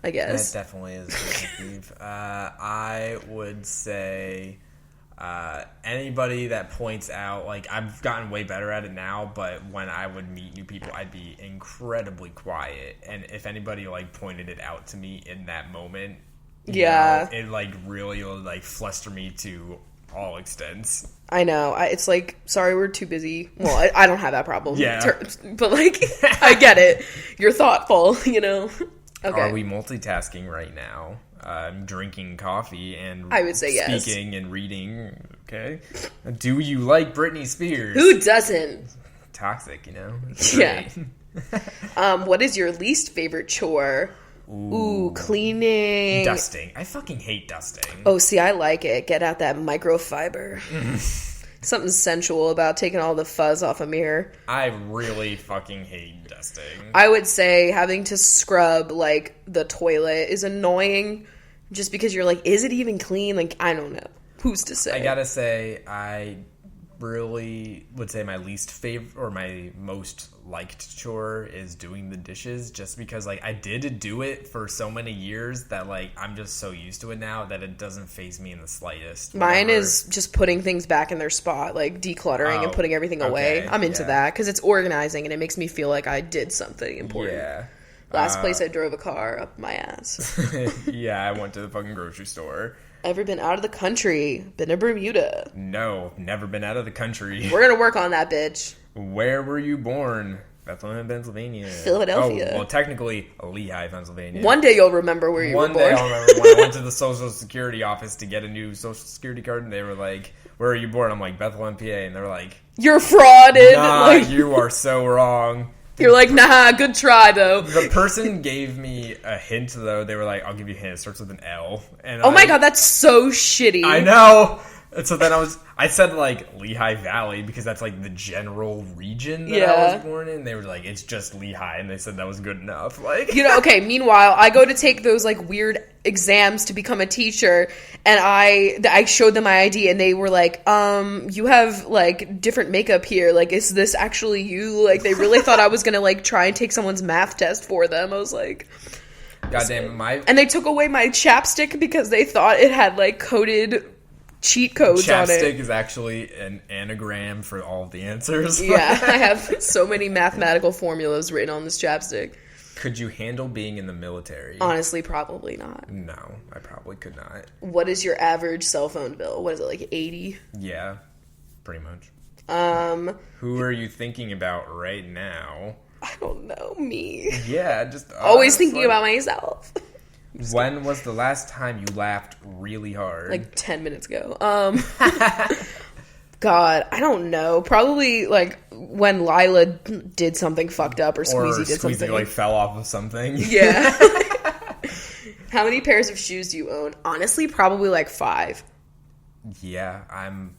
I guess. That definitely is a pet peeve. I would say anybody that points out, like, I've gotten way better at it now, but when I would meet new people, I'd be incredibly quiet. And if anybody, like, pointed it out to me in that moment, it, like, really would, like, fluster me to all extents. I know. It's like, sorry, we're too busy. Well, I don't have that problem. Yeah. But, like, I get it. You're thoughtful, Okay. Are we multitasking right now? Drinking coffee and I would say speaking and reading. Okay. Do you like Britney Spears? Who doesn't? Toxic, Yeah. What is your least favorite chore? Ooh, cleaning. Dusting. I fucking hate dusting. Oh, see, I like it. Get out that microfiber. Something sensual about taking all the fuzz off a mirror. I really fucking hate dusting. I would say having to scrub, like, the toilet is annoying just because you're like, is it even clean? Like, I don't know. Who's to say? I gotta say, I really would say my least favorite or my most liked chore is doing the dishes, just because, like, I did do it for so many years that, like, I'm just so used to it now that it doesn't faze me in the slightest. Mine is just putting things back in their spot, like decluttering and putting everything away. I'm into that because it's organizing and it makes me feel like I did something important. Yeah. Last place I drove a car up my ass. Yeah, I went to the fucking grocery store. Ever been out of the country? Been to Bermuda? No, never been out of the country. We're gonna work on that, bitch. Where were you born? Bethlehem, Pennsylvania. Philadelphia. Oh, well, technically, Lehigh, Pennsylvania. One day you'll remember where you were born. One day I'll remember when I went to the Social Security office to get a new Social Security card, and they were like, where are you born? I'm like, Bethlehem, PA. And they're like, you're frauded. Nah, you are so wrong. You're like, nah, good try, though. The person gave me a hint, though. They were like, I'll give you a hint. It starts with an L. And oh my god, that's so shitty. I know. And so then I said, like, Lehigh Valley, because that's, like, the general region that I was born in. They were like, it's just Lehigh, and they said that was good enough. Like, okay, meanwhile, I go to take those, like, weird exams to become a teacher, and I showed them my ID, and they were like, you have, like, different makeup here. Like, is this actually you? Like, they really thought I was gonna, like, try and take someone's math test for them. I was like... goddamn, And they took away my chapstick because they thought it had, like, coded... cheat codes on it. Chapstick is actually an anagram for all of the answers. Yeah, I have so many mathematical formulas written on this chapstick. Could you handle being in the military? Honestly, probably not. No, I probably could not. What is your average cell phone bill? What is it, like 80? Yeah, pretty much. Who are you thinking about right now? I don't know, me. Yeah, just... always thinking about myself. When was the last time you laughed really hard? Like 10 minutes ago. God, I don't know. Probably like when Lila did something fucked up or Squeezy did something. Like fell off of something. Yeah. How many pairs of shoes do you own? Honestly, probably like 5. Yeah, I'm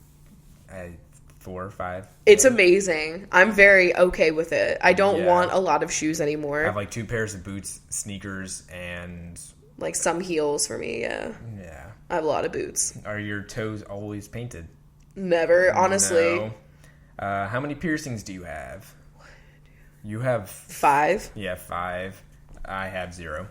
at 4 or 5. It's amazing. I'm very okay with it. I don't want a lot of shoes anymore. I have like 2 pairs of boots, sneakers, and... like some heels for me, yeah. Yeah. I have a lot of boots. Are your toes always painted? Never, honestly. No. How many piercings do you have? You have... 5? Yeah, 5. I have 0.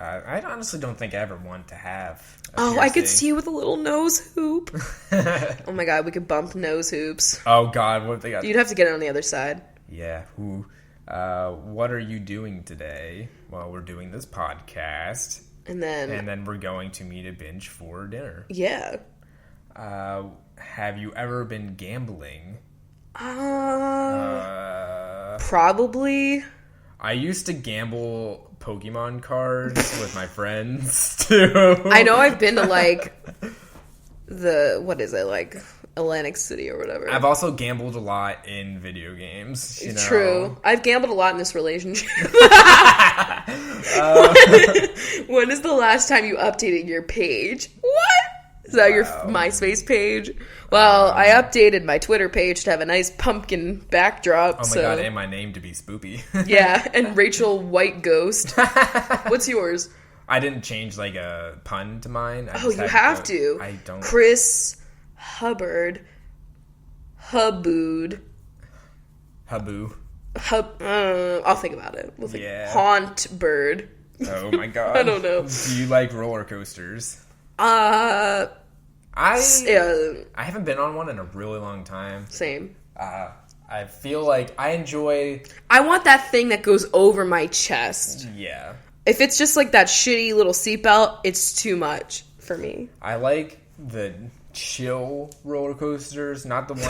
I honestly don't think I ever want to have a piercing. I could see you with a little nose hoop. Oh my god, we could bump nose hoops. Oh god, what if they got... You'd have to get it on the other side. Yeah, who... what are you doing today? Well, we're doing this podcast. And then we're going to meet a binge for dinner. Yeah. Have you ever been gambling? Probably. I used to gamble Pokemon cards with my friends, too. I know I've been to, like, what is it, like, Atlantic City or whatever. I've also gambled a lot in video games, you know? True. I've gambled a lot in this relationship. When is the last time you updated your page? What? Is that your MySpace page? Well, I updated my Twitter page to have a nice pumpkin backdrop. Oh my god, and my name to be Spoopy. Yeah, and Rachel White Ghost. What's yours? I didn't change, like, a pun to mine. You have to. I don't. Chris Hubbard. Hubbood. Haboo. I'll think about it. We'll think. Yeah. Haunt Bird. Oh my god. I don't know. Do you like roller coasters? I haven't been on one in a really long time. Same. I feel like I want that thing that goes over my chest. Yeah. If it's just like that shitty little seatbelt, it's too much for me. I like the chill roller coasters, not the ones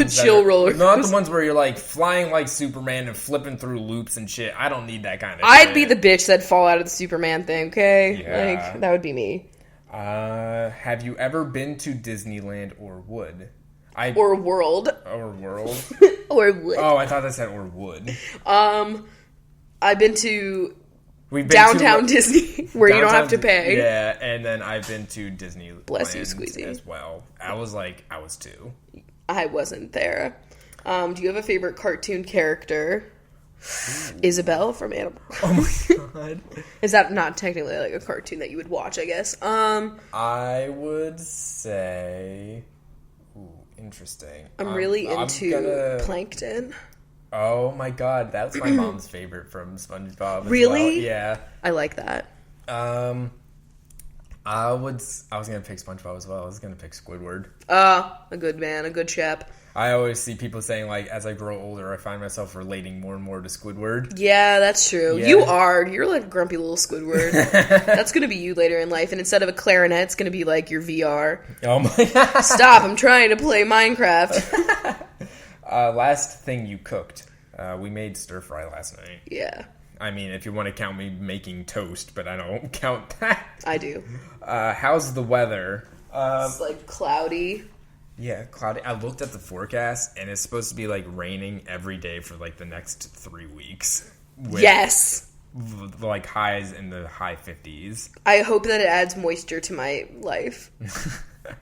not the ones where you're like flying like Superman and flipping through loops and shit. I don't need that kind of shit. I'd be the bitch that'd fall out of the Superman thing, okay? Yeah. Like, that would be me. Have you ever been to Disneyland or would? Or World. Or World? Or Wood. Oh, I thought that said or would. I've been to downtown Disney, where you don't have to pay. Yeah, and then I've been to Disneyland. Bless you, Squeezy. As well. I was 2. I wasn't there. Do you have a favorite cartoon character? Isabelle from Animal Crossing. Oh my god. Is that not technically like a cartoon that you would watch, I guess? I would say... Ooh, interesting. I'm really into Plankton. Oh my god, that's my mom's favorite from SpongeBob. Really? Well. Yeah. I like that. I was gonna pick SpongeBob as well. I was gonna pick Squidward. A good man, a good chap. I always see people saying, like, as I grow older, I find myself relating more and more to Squidward. Yeah, that's true. Yeah. You are. You're like a grumpy little Squidward. That's going to be you later in life. And instead of a clarinet, it's going to be like your VR. Oh my god. Stop, I'm trying to play Minecraft. Last thing you cooked. We made stir fry last night. Yeah. I mean, if you want to count me making toast, but I don't count that. I do. How's the weather? It's like cloudy. Yeah, cloudy. I looked at the forecast, and it's supposed to be, like, raining every day for, like, the next 3 weeks. Yes! Like, highs in the high 50s. I hope that it adds moisture to my life.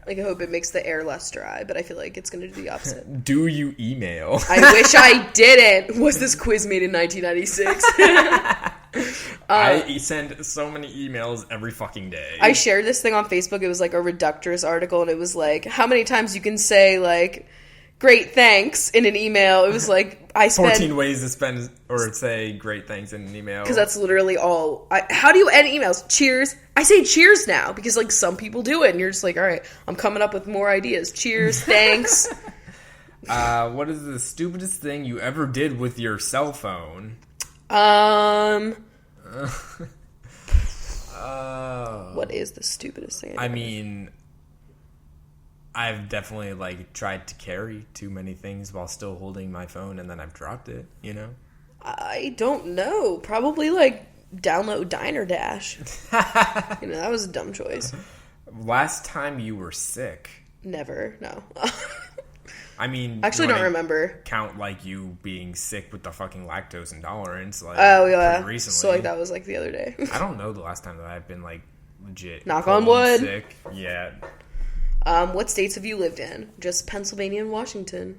Like, I hope it makes the air less dry, but I feel like it's going to do the opposite. Do you email? I wish I didn't! Was this quiz made in 1996? I send so many emails every fucking day. I shared this thing on Facebook. It was like a Reductress article, and it was like, how many times you can say, like, great thanks in an email. It was like, I spent 14 ways to spend or say great thanks in an email. Because that's literally all. How do you end emails? Cheers. I say cheers now because, like, some people do it, and you're just like, all right, I'm coming up with more ideas. Cheers, thanks. What is the stupidest thing you ever did with your cell phone? What is the stupidest thing? I mean, I've definitely, like, tried to carry too many things while still holding my phone, and then I've dropped it, you know? I don't know. Probably, like, download Diner Dash. You know, that was a dumb choice. Last time you were sick? Never, no. I mean, I actually don't remember. Count, like, you being sick with the fucking lactose intolerance, like, oh yeah, pretty recently. So, like, that was, like, the other day. I don't know the last time that I've been, like, legit knock on wood sick. Yeah. What states have you lived in? Just Pennsylvania and Washington.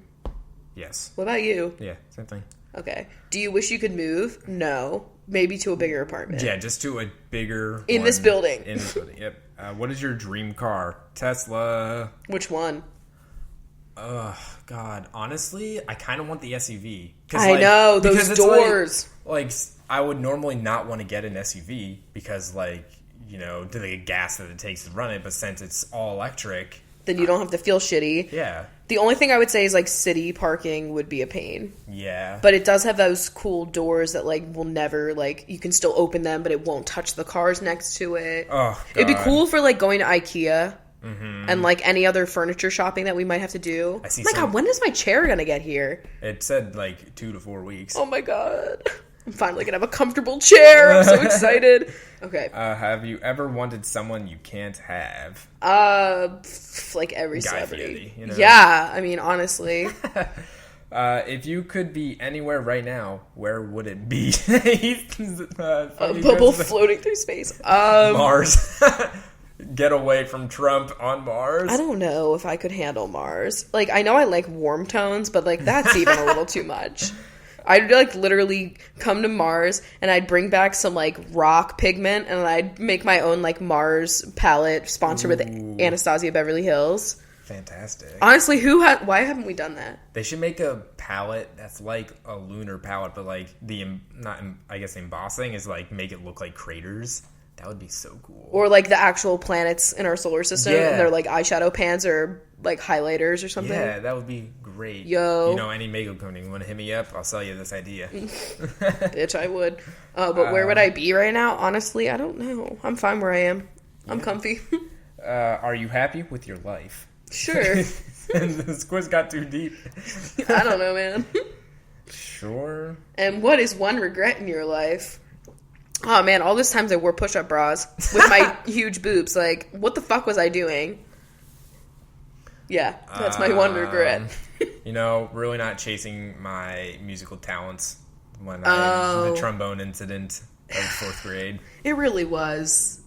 Yes. What about you? Yeah, same thing. Okay. Do you wish you could move? No. Maybe to a bigger apartment. Yeah, just to a bigger in this building. In this building. Yep. What is your dream car? Tesla. Which one? God. Honestly, I kind of want the SUV. I know, those doors. Like, I would normally not want to get an SUV because, like, you know, the gas that it takes to run it, but since it's all electric, then you don't have to feel shitty. Yeah. The only thing I would say is, like, city parking would be a pain. Yeah. But it does have those cool doors that, like, will never, like, you can still open them, but it won't touch the cars next to it. Oh, God. It'd be cool for, like, going to IKEA and, like, any other furniture shopping that we might have to do. Oh my God, when is my chair gonna get here? It said, like, 2 to 4 weeks. Oh, my God. I'm finally gonna have a comfortable chair. I'm so excited. Okay. Have you ever wanted someone you can't have? Like every Guy celebrity. Fieri, you know? Yeah, I mean, honestly. If you could be anywhere right now, where would it be? A bubble floating through space. Mars. Get away from Trump on Mars. I don't know if I could handle Mars. Like, I know I like warm tones, but, like, that's even a little too much. I'd, like, literally come to Mars, and I'd bring back some, like, rock pigment, and I'd make my own, like, Mars palette sponsored with Anastasia Beverly Hills. Fantastic. Honestly, why haven't we done that? They should make a palette that's like a lunar palette, but, like, I guess embossing is, like, make it look like craters. That would be so cool. Or, like, the actual planets in our solar system, yeah. And they're, like, eyeshadow pans or, like, highlighters or something. Yeah, that would be great. Yo. You know, any makeup company, want to hit me up? I'll sell you this idea. Bitch, I would. But where would I be right now? Honestly, I don't know. I'm fine where I am. I'm comfy. Are you happy with your life? Sure. This quiz got too deep. I don't know, man. Sure. And what is one regret in your life? Oh, man, all those times I wore push-up bras with my huge boobs. Like, what the fuck was I doing? Yeah, that's my one regret. You know, really not chasing my musical talents when the trombone incident of 4th grade. It really was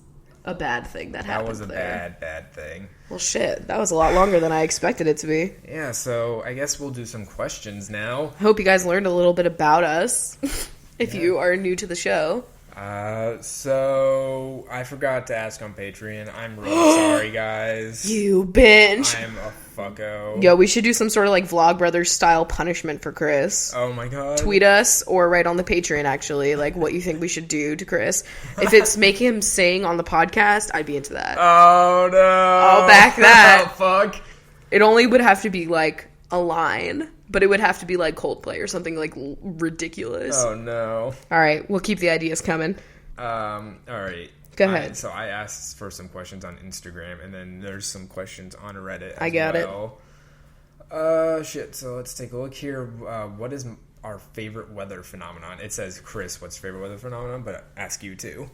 a bad thing that happened. That was a bad thing. Well, shit, that was a lot longer than I expected it to be. Yeah, so I guess we'll do some questions now. Hope you guys learned a little bit about us if you are new to the show. So I forgot to ask on Patreon. I'm really sorry, guys. You bitch. I'm a fucko. Yo, we should do some sort of, like, Vlogbrothers style punishment for Chris. Oh my God. Tweet us or write on the Patreon, actually, like, what you think we should do to Chris. If it's making him sing on the podcast, I'd be into that. Oh no. I'll back that. Oh fuck. It only would have to be, like, a line. But it would have to be, like, Coldplay or something, like, ridiculous. Oh, no. All right. We'll keep the ideas coming. All right. Go ahead. So I asked for some questions on Instagram, and then there's some questions on Reddit as I got it. Shit. So let's take a look here. What is our favorite weather phenomenon? It says, Chris, what's your favorite weather phenomenon? But ask you, too.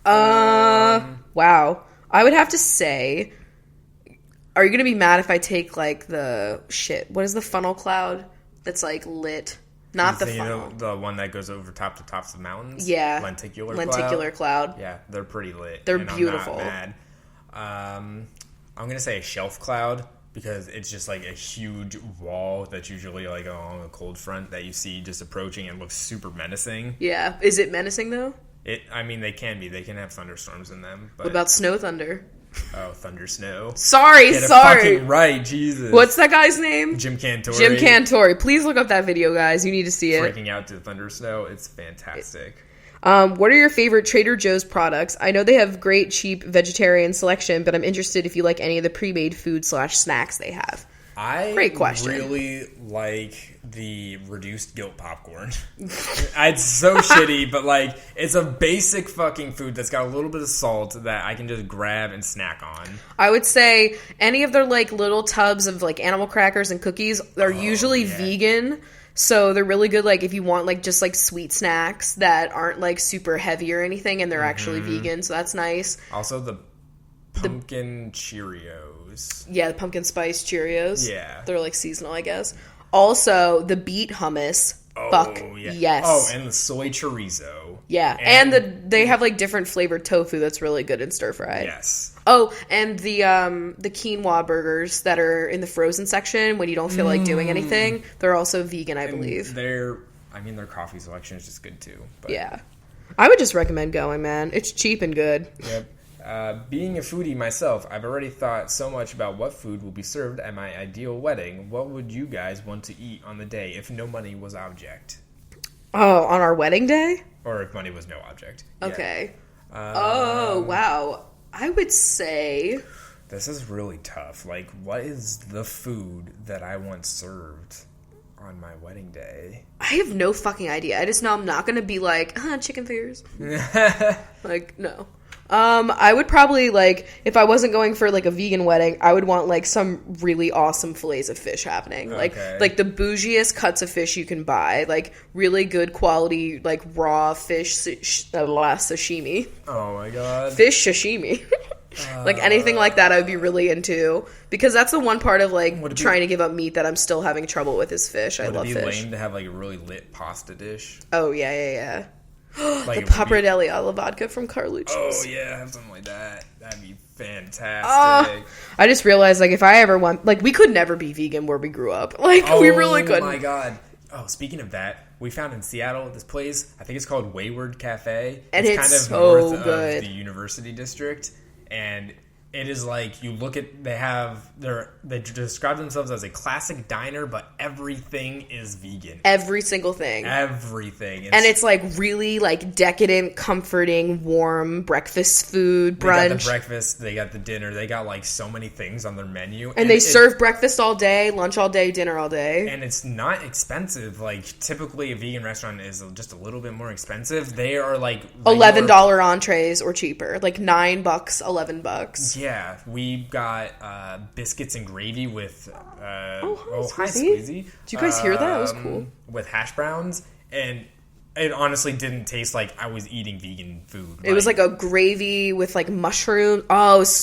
Wow. I would have to say... Are you going to be mad if I take, like, what is the funnel cloud that's, like, lit? Not the funnel. The one that goes over top to tops of mountains? Yeah. Lenticular cloud. Yeah, they're pretty lit. They're beautiful. I'm not mad. I'm going to say a shelf cloud because it's just, like, a huge wall that's usually, like, along a cold front that you see just approaching and looks super menacing. Yeah. Is it menacing, though? I mean, they can be. They can have thunderstorms in them. But... What about snow thunder? Oh, thunder snow. Sorry. Fucking right, Jesus. What's that guy's name? Jim Cantori. Jim Cantori. Please look up that video, guys. You need to see it. Freaking out to thunder snow. It's fantastic. What are your favorite Trader Joe's products? I know they have great, cheap vegetarian selection, but I'm interested if you like any of the pre-made food/snacks they have. Great question. I really like the reduced guilt popcorn. It's so shitty, but, like, it's a basic fucking food that's got a little bit of salt that I can just grab and snack on. I would say any of their, like, little tubs of, like, animal crackers and cookies are usually vegan. So they're really good, like, if you want, like, just, like, sweet snacks that aren't, like, super heavy or anything and they're actually vegan. So that's nice. Also the pumpkin Cheerios. Yeah, the pumpkin spice Cheerios. Yeah. They're, like, seasonal, I guess. Also, the beet hummus. Fuck yeah. Yes. Oh, and the soy chorizo. Yeah. And they have, like, different flavored tofu that's really good in stir fry. Yes. Oh, and the quinoa burgers that are in the frozen section when you don't feel like doing anything. They're also vegan, I believe. Their coffee selection is just good, too. But. Yeah. I would just recommend going, man. It's cheap and good. Yep. Being a foodie myself, I've already thought so much about what food will be served at my ideal wedding. What would you guys want to eat on the day if no money was object? Oh, on our wedding day? Or if money was no object. Okay. Oh, wow. I would say... This is really tough. Like, what is the food that I want served on my wedding day? I have no fucking idea. I just know I'm not going to be like, chicken fingers. Like, no. I would probably, like, if I wasn't going for, like, a vegan wedding, I would want, like, some really awesome fillets of fish happening. Okay. Like the bougiest cuts of fish you can buy. Like, really good quality, like, raw fish sashimi. Oh, my God. Fish sashimi. Like, anything like that I would be really into. Because that's the one part of, like, trying to give up meat that I'm still having trouble with is fish. I love fish. Would it be lame to have, like, a really lit pasta dish? Oh, yeah. Like the pappardelle alla vodka from Carlucci's. Oh, yeah, have something like that. That'd be fantastic. I just realized, like, if I ever want... Like, we could never be vegan where we grew up. Like, we really couldn't. Oh, my God. Oh, speaking of that, we found in Seattle this place, I think it's called Wayward Cafe. And it's kind of so north good. Of the University District. And it is like, you look at, they describe themselves as a classic diner, but everything is vegan. Every single thing. Everything. And it's like really like decadent, comforting, warm breakfast food, brunch. They got the breakfast, they got the dinner, they got like so many things on their menu. And they serve breakfast all day, lunch all day, dinner all day. And it's not expensive. Like, typically a vegan restaurant is just a little bit more expensive. They are like $11 entrees or cheaper. Like $9, $11. Yeah, we got biscuits and gravy with hi Squeezy. Did you guys hear that? That was cool. With hash browns, and it honestly didn't taste like I was eating vegan food. It was like a gravy with like mushroom. Oh, it was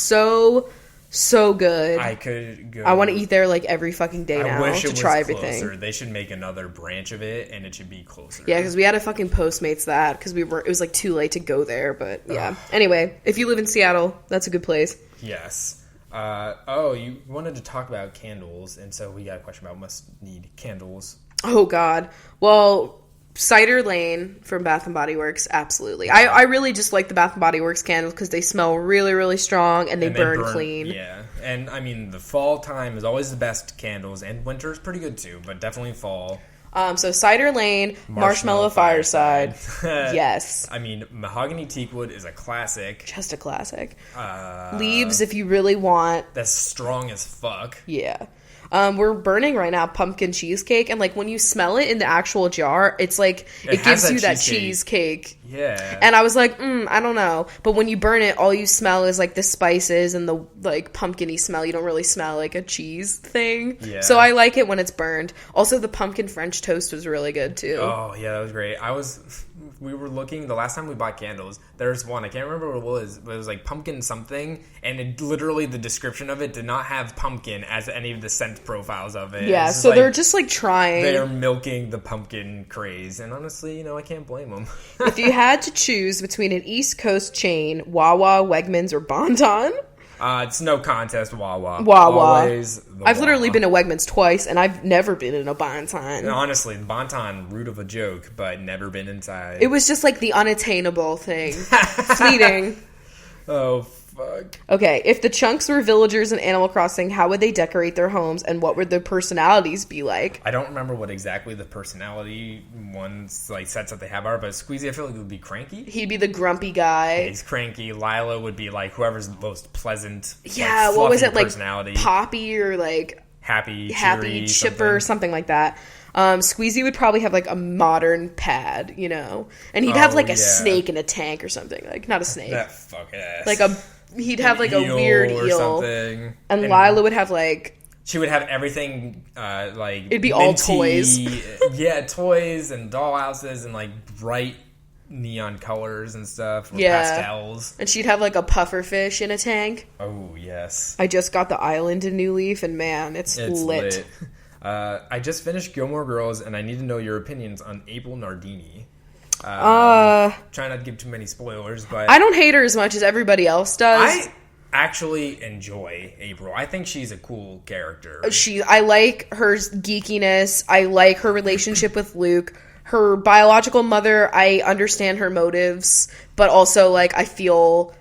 so good. I could go. I want to eat there like every fucking day now to try closer. Everything. They should make another branch of it, and it should be closer. Yeah, because we had to fucking Postmates that because it was like too late to go there. But yeah. Anyway, if you live in Seattle, that's a good place. Yes. You wanted to talk about candles, and so we got a question about must need candles. Oh, God. Well, Cider Lane from Bath & Body Works, absolutely. I really just like the Bath & Body Works candles because they smell really, really strong, and they burn clean. Yeah, and I mean, the fall time is always the best candles, and winter is pretty good too, but definitely fall. So Cider Lane, Marshmallow Fireside. Yes. I mean, Mahogany Teakwood is a classic. Just a classic. Leaves if you really want. That's strong as fuck. Yeah. We're burning right now pumpkin cheesecake, and like when you smell it in the actual jar, it's like it gives you that cheesecake. Yeah. And I was like, I don't know. But when you burn it, all you smell is like the spices and the like pumpkin-y smell. You don't really smell like a cheese thing. Yeah. So I like it when it's burned. Also, the pumpkin French toast was really good too. Oh yeah, that was great. We were looking the last time we bought candles. There's one, I can't remember what it was, but it was like pumpkin something, and it literally, the description of it did not have pumpkin as any of the scent profiles of it. Yeah, so they're just like trying. They're milking the pumpkin craze, and honestly, I can't blame them. If you had to choose between an East Coast chain, Wawa, Wegmans, or Bon-Ton? It's no contest, Wawa. Always I've literally been to Wegmans twice, and I've never been in a Bon-Ton. Honestly, Bon-Ton, root of a joke, but never been inside. It was just like the unattainable thing. Fleeting. Oh, fuck. Okay, if the Chunks were villagers in Animal Crossing, how would they decorate their homes, and what would their personalities be like? I don't remember what exactly the personality ones, like, sets that they have are, but Squeezy, I feel like, would be cranky. He'd be the grumpy guy. He's cranky. Lila would be, like, whoever's the most pleasant, yeah, like, what was it, like, personality. Poppy or, like... Happy, chipper, something like that. Squeezy would probably have like a modern pad, and he'd have like a snake in a tank or something. Like, not a snake. That fuck ass. Like he'd have like a weird eel. Something. And Lila would have like... She would have everything, like... It'd be all toys. Yeah, toys and dollhouses and like bright neon colors and stuff. Pastels. And she'd have like a puffer fish in a tank. Oh, yes. I just got the island in New Leaf, and man, it's lit. I just finished Gilmore Girls, and I need to know your opinions on April Nardini. Try not to give too many spoilers, but... I don't hate her as much as everybody else does. I actually enjoy April. I think she's a cool character. I like her geekiness. I like her relationship with Luke. Her biological mother, I understand her motives, but also, like, I feel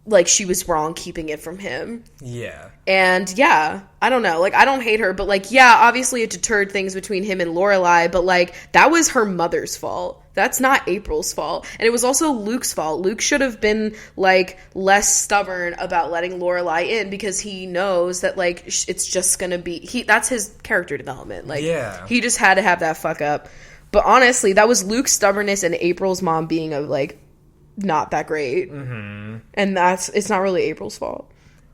like, she was wrong keeping it from him. Yeah. And, yeah, I don't know. Like, I don't hate her, but, like, yeah, obviously it deterred things between him and Lorelai, but, like, that was her mother's fault. That's not April's fault. And it was also Luke's fault. Luke should have been, like, less stubborn about letting Lorelai in because he knows that, like, it's just gonna be... That's his character development. Like, he just had to have that fuck up. But honestly, that was Luke's stubbornness and April's mom being, like, not that great. Mm-hmm. And it's not really April's fault.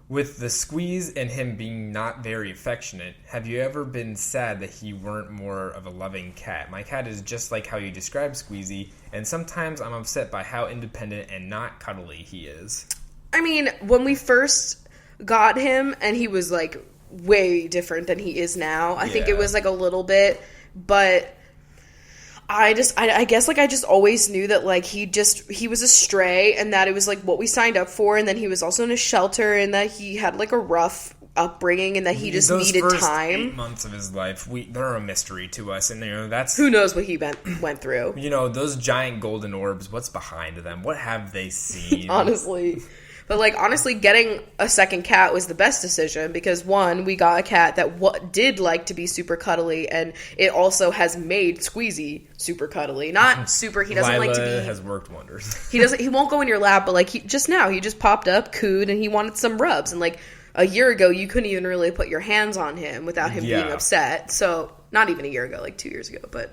With the squeeze and him being not very affectionate, have you ever been sad that he weren't more of a loving cat? My cat is just like how you describe Squeezy, and sometimes I'm upset by how independent and not cuddly he is. I mean, when we first got him, and he was, like, way different than he is now, I think it was, like, a little bit, but... I guess, like, I just always knew that, like, he was a stray and that it was, like, what we signed up for, and then he was also in a shelter and that he had, like, a rough upbringing and that he just needed those time. 8 months of his life, they're a mystery to us, and, you know, that's... Who knows what he went through. You know, those giant golden orbs, what's behind them? What have they seen? Honestly. But, like, honestly, getting a second cat was the best decision because, one, we got a cat that did like to be super cuddly, and it also has made Squeezy super cuddly. Not super, he doesn't like to be... has worked wonders. He won't go in your lap, but, like, he just popped up, cooed, and he wanted some rubs. And, like, a year ago, you couldn't even really put your hands on him without him being upset. So, not even a year ago, like 2 years ago, but...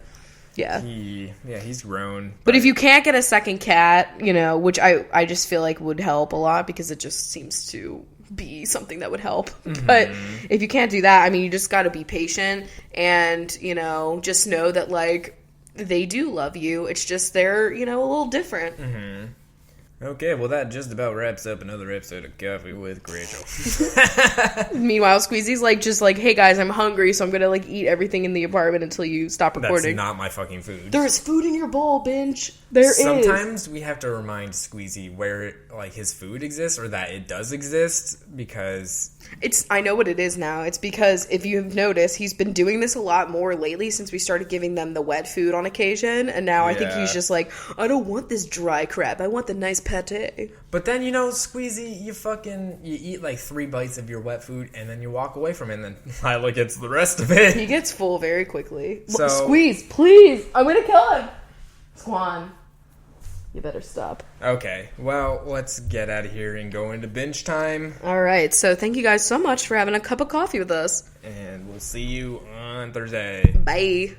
Yeah. He's grown. But if you can't get a second cat, you know, which I just feel like would help a lot because it just seems to be something that would help. Mm-hmm. But if you can't do that, I mean, you just got to be patient and, you know, just know that, like, they do love you. It's just they're, you know, a little different. Mm-hmm. Okay, well, that just about wraps up another episode of Coffee with Chrachel. Meanwhile, Squeezy's just like, hey guys, I'm hungry, so I'm gonna, like, eat everything in the apartment until you stop recording. That's not my fucking food. There's food in your bowl, binge. There is. Sometimes we have to remind Squeezy where, like, his food exists or that it does exist because... I know what it is now. It's because, if you've noticed, he's been doing this a lot more lately since we started giving them the wet food on occasion, and now I think he's just like, I don't want this dry crap. I want the nice pate. But then, you know, Squeezy, you eat, like, 3 bites of your wet food, and then you walk away from it, and then Lila gets the rest of it. He gets full very quickly. So, Squeeze, please! I'm gonna kill him! Squan. You better stop. Okay, well, let's get out of here and go into binge time. Alright, so thank you guys so much for having a cup of coffee with us. And we'll see you on Thursday. Bye.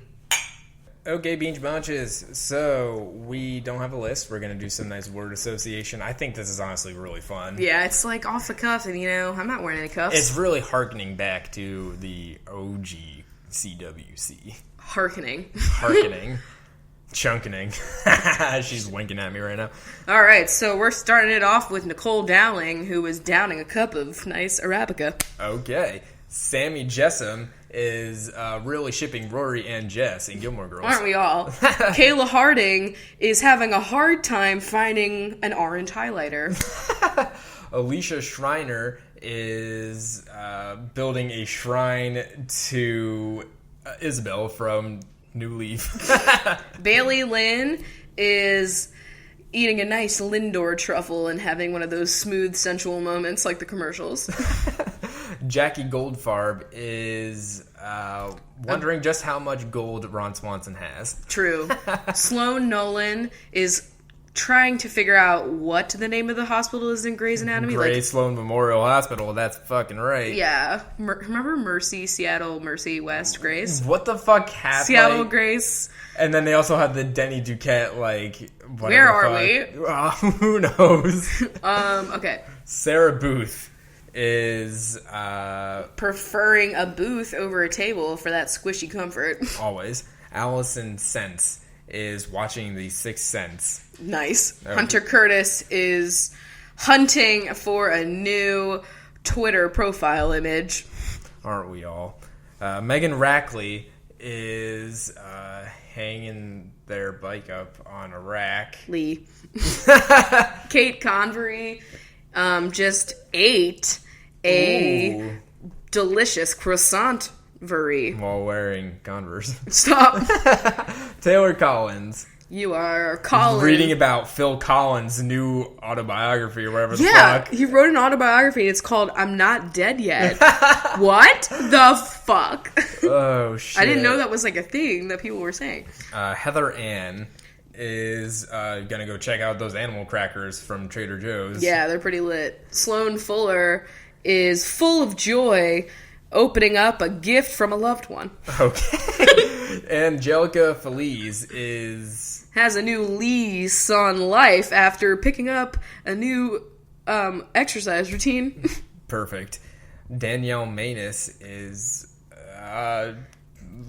Okay, Binge Bunches. So, we don't have a list. We're going to do some nice word association. I think this is honestly really fun. Yeah, it's like off the cuff, and, you know, I'm not wearing any cuffs. It's really hearkening back to the OG CWC. Hearkening. Chunkening. She's winking at me right now. All right, so we're starting it off with Nicole Dowling, who was downing a cup of nice Arabica. Okay. Sammy Jessam is really shipping Rory and Jess in Gilmore Girls. Aren't we all? Kayla Harding is having a hard time finding an orange highlighter. Alicia Schreiner is building a shrine to Isabel from New Leaf. Bailey Lynn is eating a nice Lindor truffle and having one of those smooth, sensual moments like the commercials. Jackie Goldfarb is wondering just how much gold Ron Swanson has. True. Sloane Nolan is trying to figure out what the name of the hospital is in Grey's Anatomy. Sloan Memorial Hospital, that's fucking right. Yeah. Remember Mercy, Seattle, Mercy, West, Grace? What the fuck happened? Seattle, Grace. And then they also have the Denny Duquette, where are we? Who knows? Okay. Sarah Booth is preferring a booth over a table for that squishy comfort. Always. Allison Sense is watching The Sixth Sense. Nice. Okay. Hunter Curtis is hunting for a new Twitter profile image. Aren't we all? Megan Rackley is hanging their bike up on a rack. Lee. Kate Convery just ate a delicious croissant-very. While wearing Converse. Stop. Taylor Collins You are Colin. Reading about Phil Collins' new autobiography or whatever the fuck. He wrote an autobiography and it's called I'm Not Dead Yet. What the fuck? Oh, shit. I didn't know that was like a thing that people were saying. Heather Ann is gonna go check out those animal crackers from Trader Joe's. Yeah, they're pretty lit. Sloan Fuller is full of joy opening up a gift from a loved one. Okay. Angelica Feliz has a new lease on life after picking up a new exercise routine. Perfect. Danielle Manus is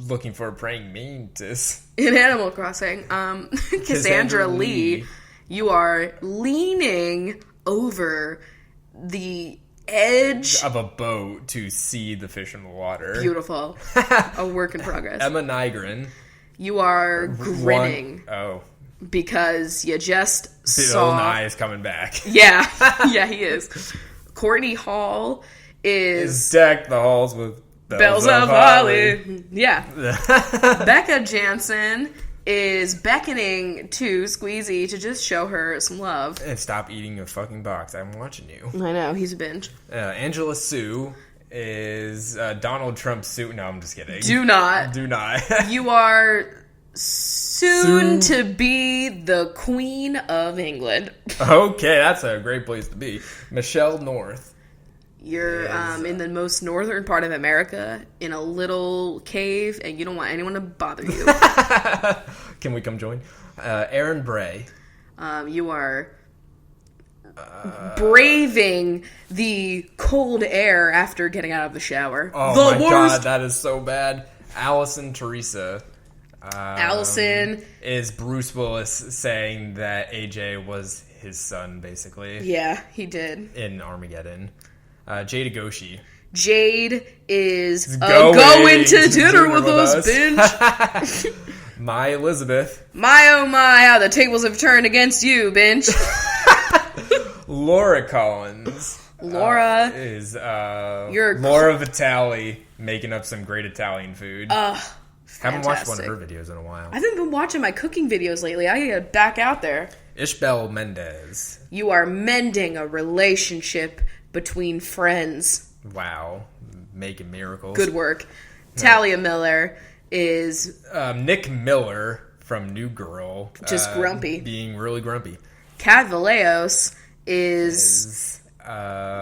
looking for a praying mantis. In Animal Crossing. Cassandra Lee, you are leaning over the edge of a boat to see the fish in the water. Beautiful. A work in progress. Emma Nygren. You are grinning. Because you just saw... Bill Nye is coming back. Yeah. Yeah, he is. Courtney Hall is... Deck the halls with bells of holly. Yeah. Becca Jansen is beckoning to Squeezy to just show her some love. And stop eating a fucking box. I'm watching you. I know, he's a binge. Angela Sue is Donald Trump's suit. No, I'm just kidding. Do not. You are soon to be the Queen of England. Okay, that's a great place to be. Michelle North. You're in the most northern part of America in a little cave, and you don't want anyone to bother you. Can we come join? Aaron Bray. You are braving the cold air after getting out of the shower. Oh my god, that is so bad. Allison Teresa. Allison is Bruce Willis saying that AJ was his son, basically. Yeah, he did. In Armageddon. Jade Agoshi. Jade is going to dinner with us, bitch. My Elizabeth. My oh my, how the tables have turned against you, bitch. Laura Collins. Laura is Laura Vitale making up some great Italian food. Haven't watched one of her videos in a while. I haven't been watching my cooking videos lately. I gotta get back out there. Ishbel Mendez. You are mending a relationship between friends. Wow. Making miracles. Good work. Talia Miller is... Nick Miller from New Girl. Just grumpy. Being really grumpy. Kat Vallejos is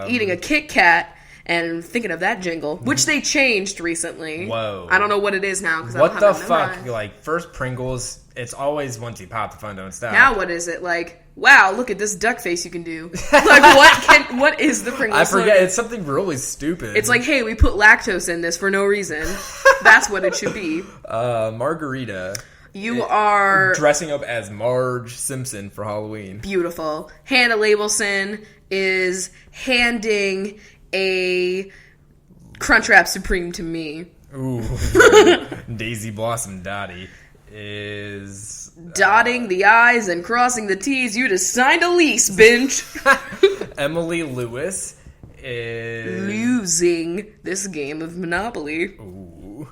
eating a Kit Kat and thinking of that jingle, which they changed recently. Whoa. I don't know what it is now. What the fuck? Like, first Pringles, it's always once you pop, the fun don't stop. Now what is it? Like, wow, look at this duck face you can do. Like, what is the Pringles? I forget. Slogan? It's something really stupid. It's like, hey, we put lactose in this for no reason. That's what it should be. Margarita. You are... dressing up as Marge Simpson for Halloween. Beautiful. Hannah Labelson is handing a Crunchwrap Supreme to me. Ooh. Daisy Blossom Dottie is... dotting the I's and crossing the T's. You just signed a lease, binge. Emily Lewis is... losing this game of Monopoly. Ooh.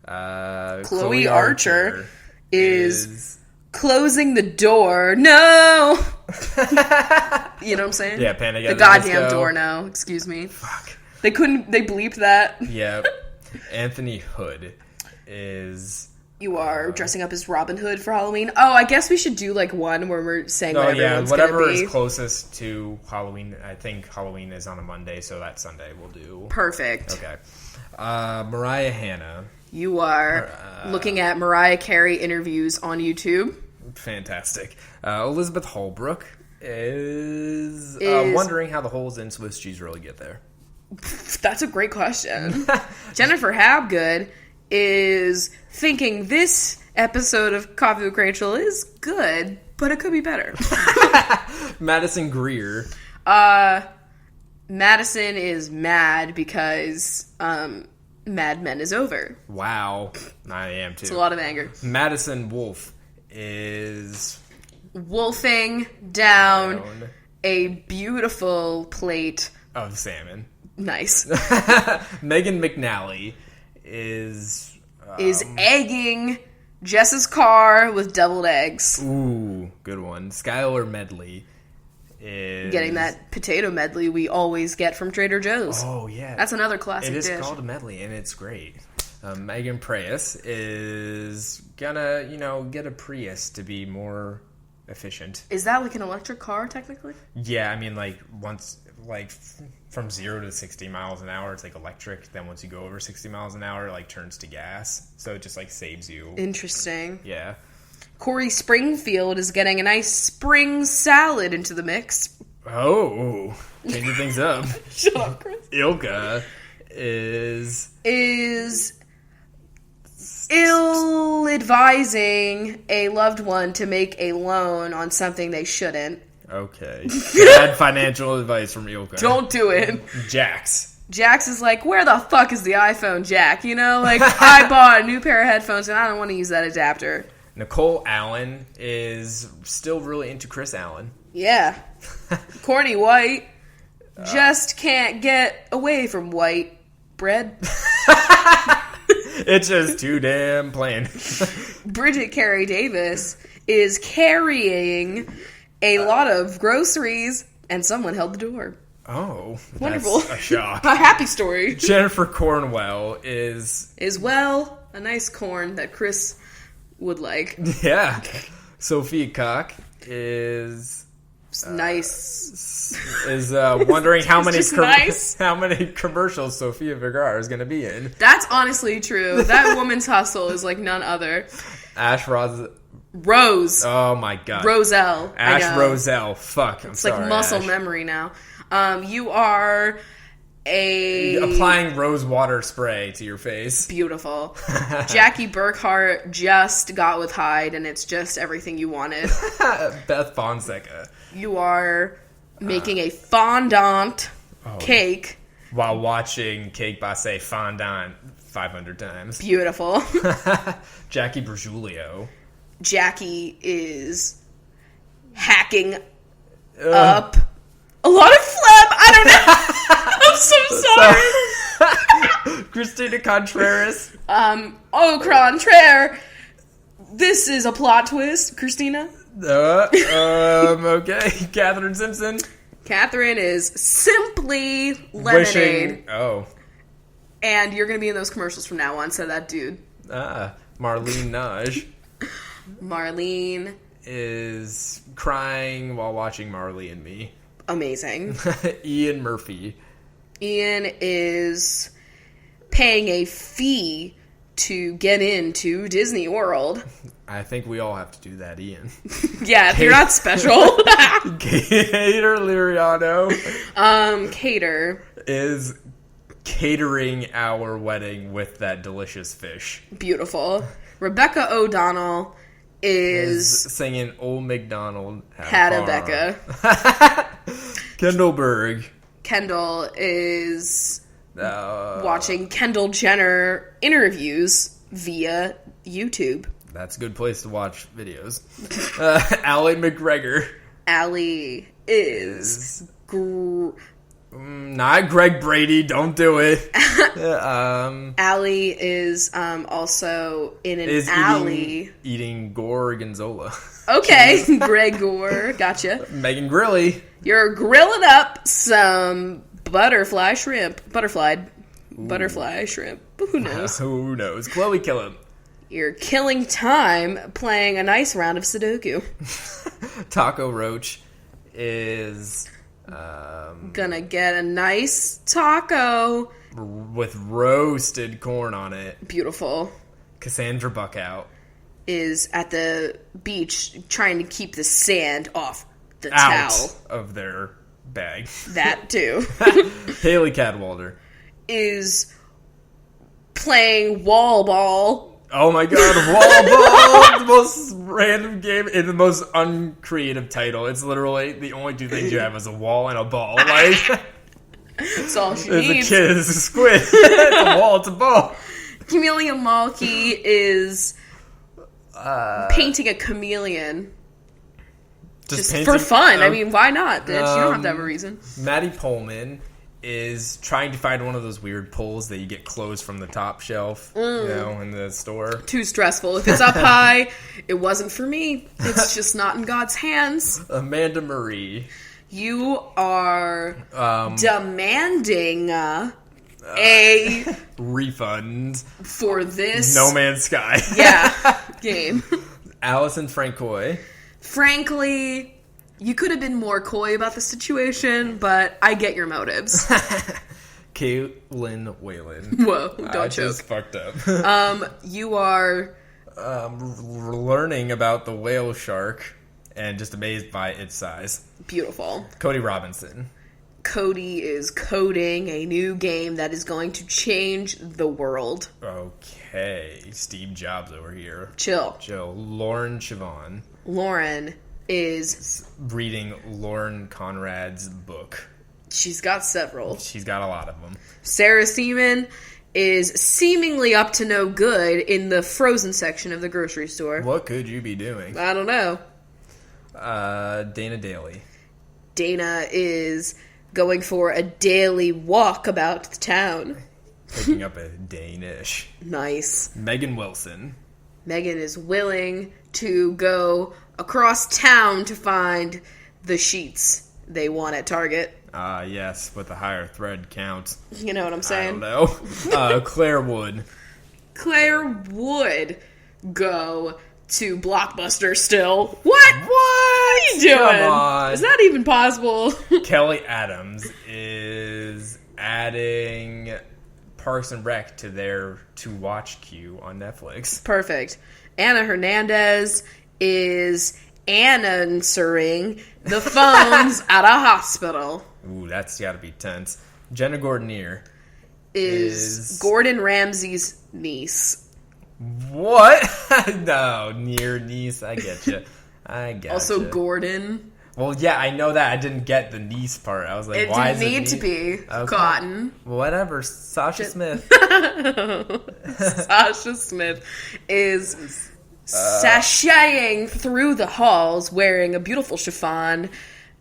Chloe Archer is closing the door. No! You know what I'm saying? Yeah, Panic! The goddamn door now. Excuse me. Fuck. They bleeped that. Yeah. Anthony Hood is... you are dressing up as Robin Hood for Halloween. Oh, I guess we should do like one where we're saying what everyone's whatever gonna be. Is closest to Halloween. I think Halloween is on a Monday, so that Sunday we'll do. Perfect. Okay. Mariah Hanna. You are looking at Mariah Carey interviews on YouTube. Fantastic. Elizabeth Holbrook is wondering how the holes in Swiss cheese really get there. That's a great question. Jennifer Habgood is thinking this episode of Coffee with Chrachel is good, but it could be better. Madison Greer. Madison is mad because Mad Men is over. Wow. I am too. It's a lot of anger. Madison Wolf is... wolfing down a beautiful plate of salmon. Nice. Megan McNally is egging Jess's car with deviled eggs. Ooh, good one. Skylar Medley is... Getting that potato medley we always get from Trader Joe's. Oh, yeah. That's another classic dish. It is called a medley, and it's great. Megan Prius is gonna, get a Prius to be more efficient. Is that like an electric car, technically? Yeah, I mean, from 0 to 60 miles an hour, it's like electric. Then once you go over 60 miles an hour, it turns to gas. So it just saves you. Interesting. Yeah. Corey Springfield is getting a nice spring salad into the mix. Oh, changing things up. Shut up, Chris. Ilka is ill-advising a loved one to make a loan on something they shouldn't. Okay. Bad financial advice from Ilka. Don't do it. Jax is like, where the fuck is the iPhone jack? I bought a new pair of headphones and I don't want to use that adapter. Nicole Allen is still really into Chris Allen. Yeah. Corny White just can't get away from white bread. It's just too damn plain. Bridget Carey Davis is carrying a lot of groceries, and someone held the door. Oh, wonderful! That's a shock. A happy story. Jennifer Cornwell is a nice corn that Chris would like. Yeah. Sophia Cock is nice. Is wondering how many nice. how many commercials Sofia Vergara is going to be in. That's honestly true. That woman's hustle is like none other. Rose. Oh my god. Roselle. Ash Roselle. Fuck. It's like muscle memory now. You are applying rose water spray to your face. Beautiful. Jackie Burkhart just got with Hyde, and it's just everything you wanted. Beth Fonseca. You are making a fondant cake while watching Cake Basse fondant 500 times. Beautiful. Jackie Bergiulio. Jackie is hacking up a lot of phlegm. I don't know. I'm so sorry. Christina Contreras. Contraire. This is a plot twist, Christina. Okay. Catherine Simpson. Catherine is simply lemonade. And you're going to be in those commercials from now on, so that dude. Marlene Naj. Marlene is crying while watching Marley and Me. Amazing. Ian Murphy. Ian is paying a fee to get into Disney World. I think we all have to do that, Ian. Yeah, if you're not special. Cater Liriano. Cater is catering our wedding with that delicious fish. Beautiful. Rebecca O'Donnell is singing Old MacDonald had a Becca. Kendall Berg. Kendall is watching Kendall Jenner interviews via YouTube. That's a good place to watch videos. Allie McGregor. Allie is not Greg Brady. Don't do it. Allie is also in an alley eating gorgonzola. Okay, Greg Gore, gotcha. Megan Grilly. You're grilling up some butterfly shrimp. Butterfly shrimp. Who knows? Who knows? Chloe Killam. You're killing time playing a nice round of Sudoku. Taco Roach is gonna get a nice taco with roasted corn on it. Beautiful. Cassandra Buckout is at the beach trying to keep the sand off the towel of their bag. That too. Haley Cadwalder is playing wall ball. Oh my god, wall ball! The most random game in the most uncreative title. It's literally the only two things you have is a wall and a ball. That's all she needs. It's a kid, it's a squid. It's a wall, it's a ball. Camellia Malky is painting a chameleon. Just for fun. I mean, why not, bitch? You don't have to have a reason. Maddie Pullman is trying to find one of those weird pulls that you get closed from the top shelf, in the store. Too stressful. If it's up high, it wasn't for me. It's just not in God's hands. Amanda Marie. You are demanding a refund for this No Man's Sky. Game. Allison Francois. Frankly, you could have been more coy about the situation, but I get your motives. Caitlin Whalen. Whoa, don't choke. Just fucked up. You are learning about the whale shark and just amazed by its size. Beautiful. Cody Robinson. Cody is coding a new game that is going to change the world. Okay. Steve Jobs over here. Chill. Lauren Siobhan. Lauren is reading Lauren Conrad's book. She's got several. She's got a lot of them. Sarah Seaman is seemingly up to no good in the frozen section of the grocery store. What could you be doing? I don't know. Dana Daly. Dana is going for a daily walk about the town. Picking up a Danish. Nice. Megan Wilson. Megan is willing to go across town to find the sheets they want at Target. Yes, with a higher thread count. You know what I'm saying? I don't know. Claire Wood. Claire would go to Blockbuster still. What? What are you doing? Come on. Is that even possible? Kelly Adams is adding Parks and Rec to their to-watch queue on Netflix. Perfect. Anna Hernandez is answering the phones at a hospital. Ooh, that's gotta be tense. Jenna Gordonier is Gordon Ramsay's niece. What? No, near niece. I get you. I got Also, Gordon. Well, yeah, I know that. I didn't get the niece part. I was like, why is it need to be Cotton. Whatever. Sasha Smith. Sasha Smith is sashaying through the halls wearing a beautiful chiffon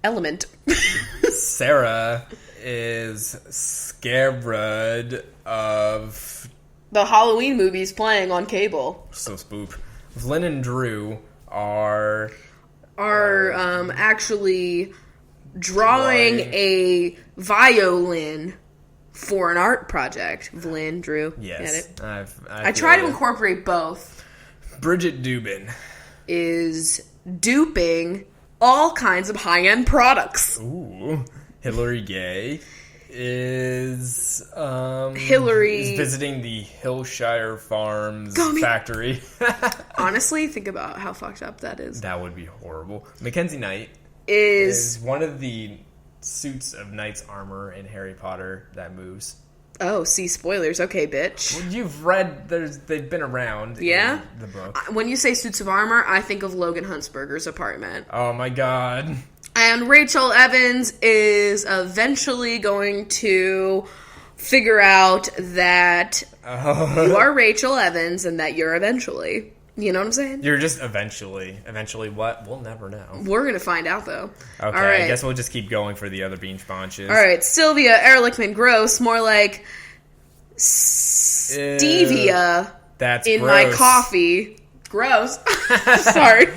element. Sarah is scared of the Halloween movies playing on cable. So spoop. Lynn and Drew are actually drawing a violin for an art project. Lynn, Drew. Yes. Get it? I try to incorporate both. Bridget Dubin is duping all kinds of high-end products. Ooh. Hillary Gay is visiting the Hillshire Farms factory. Honestly, think about how fucked up that is. That would be horrible. Mackenzie Knight is one of the suits of knight's armor in Harry Potter that moves. Oh, see, spoilers. Okay, bitch. Well, you've read, they've been around in the book. When you say suits of armor, I think of Logan Huntsberger's apartment. Oh my god. And Rachel Evans is eventually going to figure out that you are Rachel Evans and that you're eventually. You know what I'm saying? You're just eventually. Eventually what? We'll never know. We're going to find out, though. Okay, all right. I guess we'll just keep going for the other bean sponges. All right, Sylvia Ehrlichman Gross, more like stevia that's in gross. My coffee. Gross. Sorry.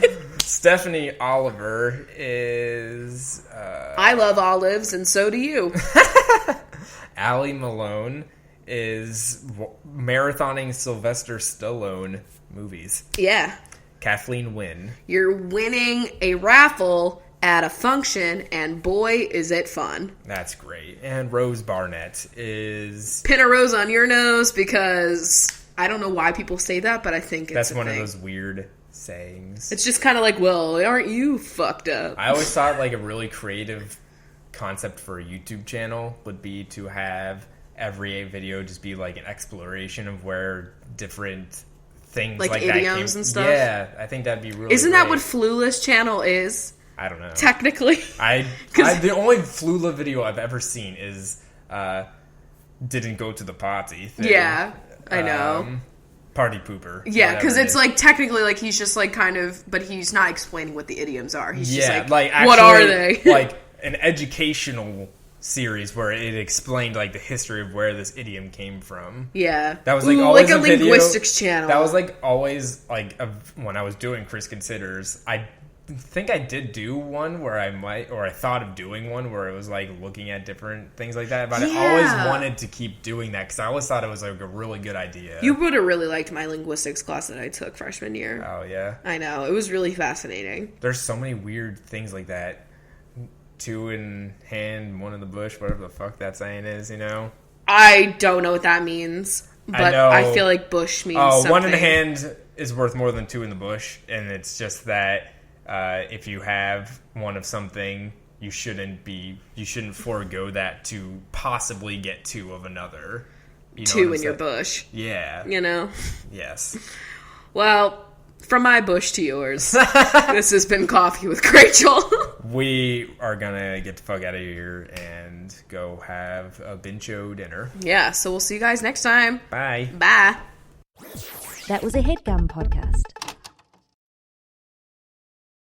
Stephanie Oliver is... I love olives, and so do you. Allie Malone is marathoning Sylvester Stallone movies. Yeah. Kathleen Wynn. You're winning a raffle at a function, and boy, is it fun. That's great. And Rose Barnett is... Pin a rose on your nose, because I don't know why people say that, but I think it's That's one of those weird sayings. It's just kind of like, well, aren't you fucked up? I always thought like a really creative concept for a YouTube channel would be to have every video just be like an exploration of where different things like idioms that and stuff. Yeah, I think that'd be really Isn't great. that what Flula's channel is? I don't know. Technically. The only Flula video I've ever seen is didn't go to the party thing. Yeah, I know. Party pooper. Yeah, because it's like technically like he's just like kind of, but he's not explaining what the idioms are. He's just like actually, what are they? Like an educational series where it explained like the history of where this idiom came from. Yeah, that was like always like a video. linguistics channel. That was like always like when I was doing Chris Considers. I think I did do one where I thought of doing one where it was like looking at different things like that. But I always wanted to keep doing that because I always thought it was like a really good idea. You would have really liked my linguistics class that I took freshman year. Oh yeah, I know, it was really fascinating. There's so many weird things like that. 2 in hand, 1 in the bush, whatever the fuck that saying is, you know? I don't know what that means, but I feel like bush means something. 1 in the hand is worth more than 2 in the bush, and it's just that if you have 1 of something, you shouldn't forego that to possibly get 2 of another. You know 2 in your bush. Yeah. You know? Yes. Well, from my bush to yours, this has been Coffee with Chrachel. We are gonna get the fuck out of here and go have a bincho dinner. Yeah, so we'll see you guys next time. Bye. Bye. That was a HeadGum podcast.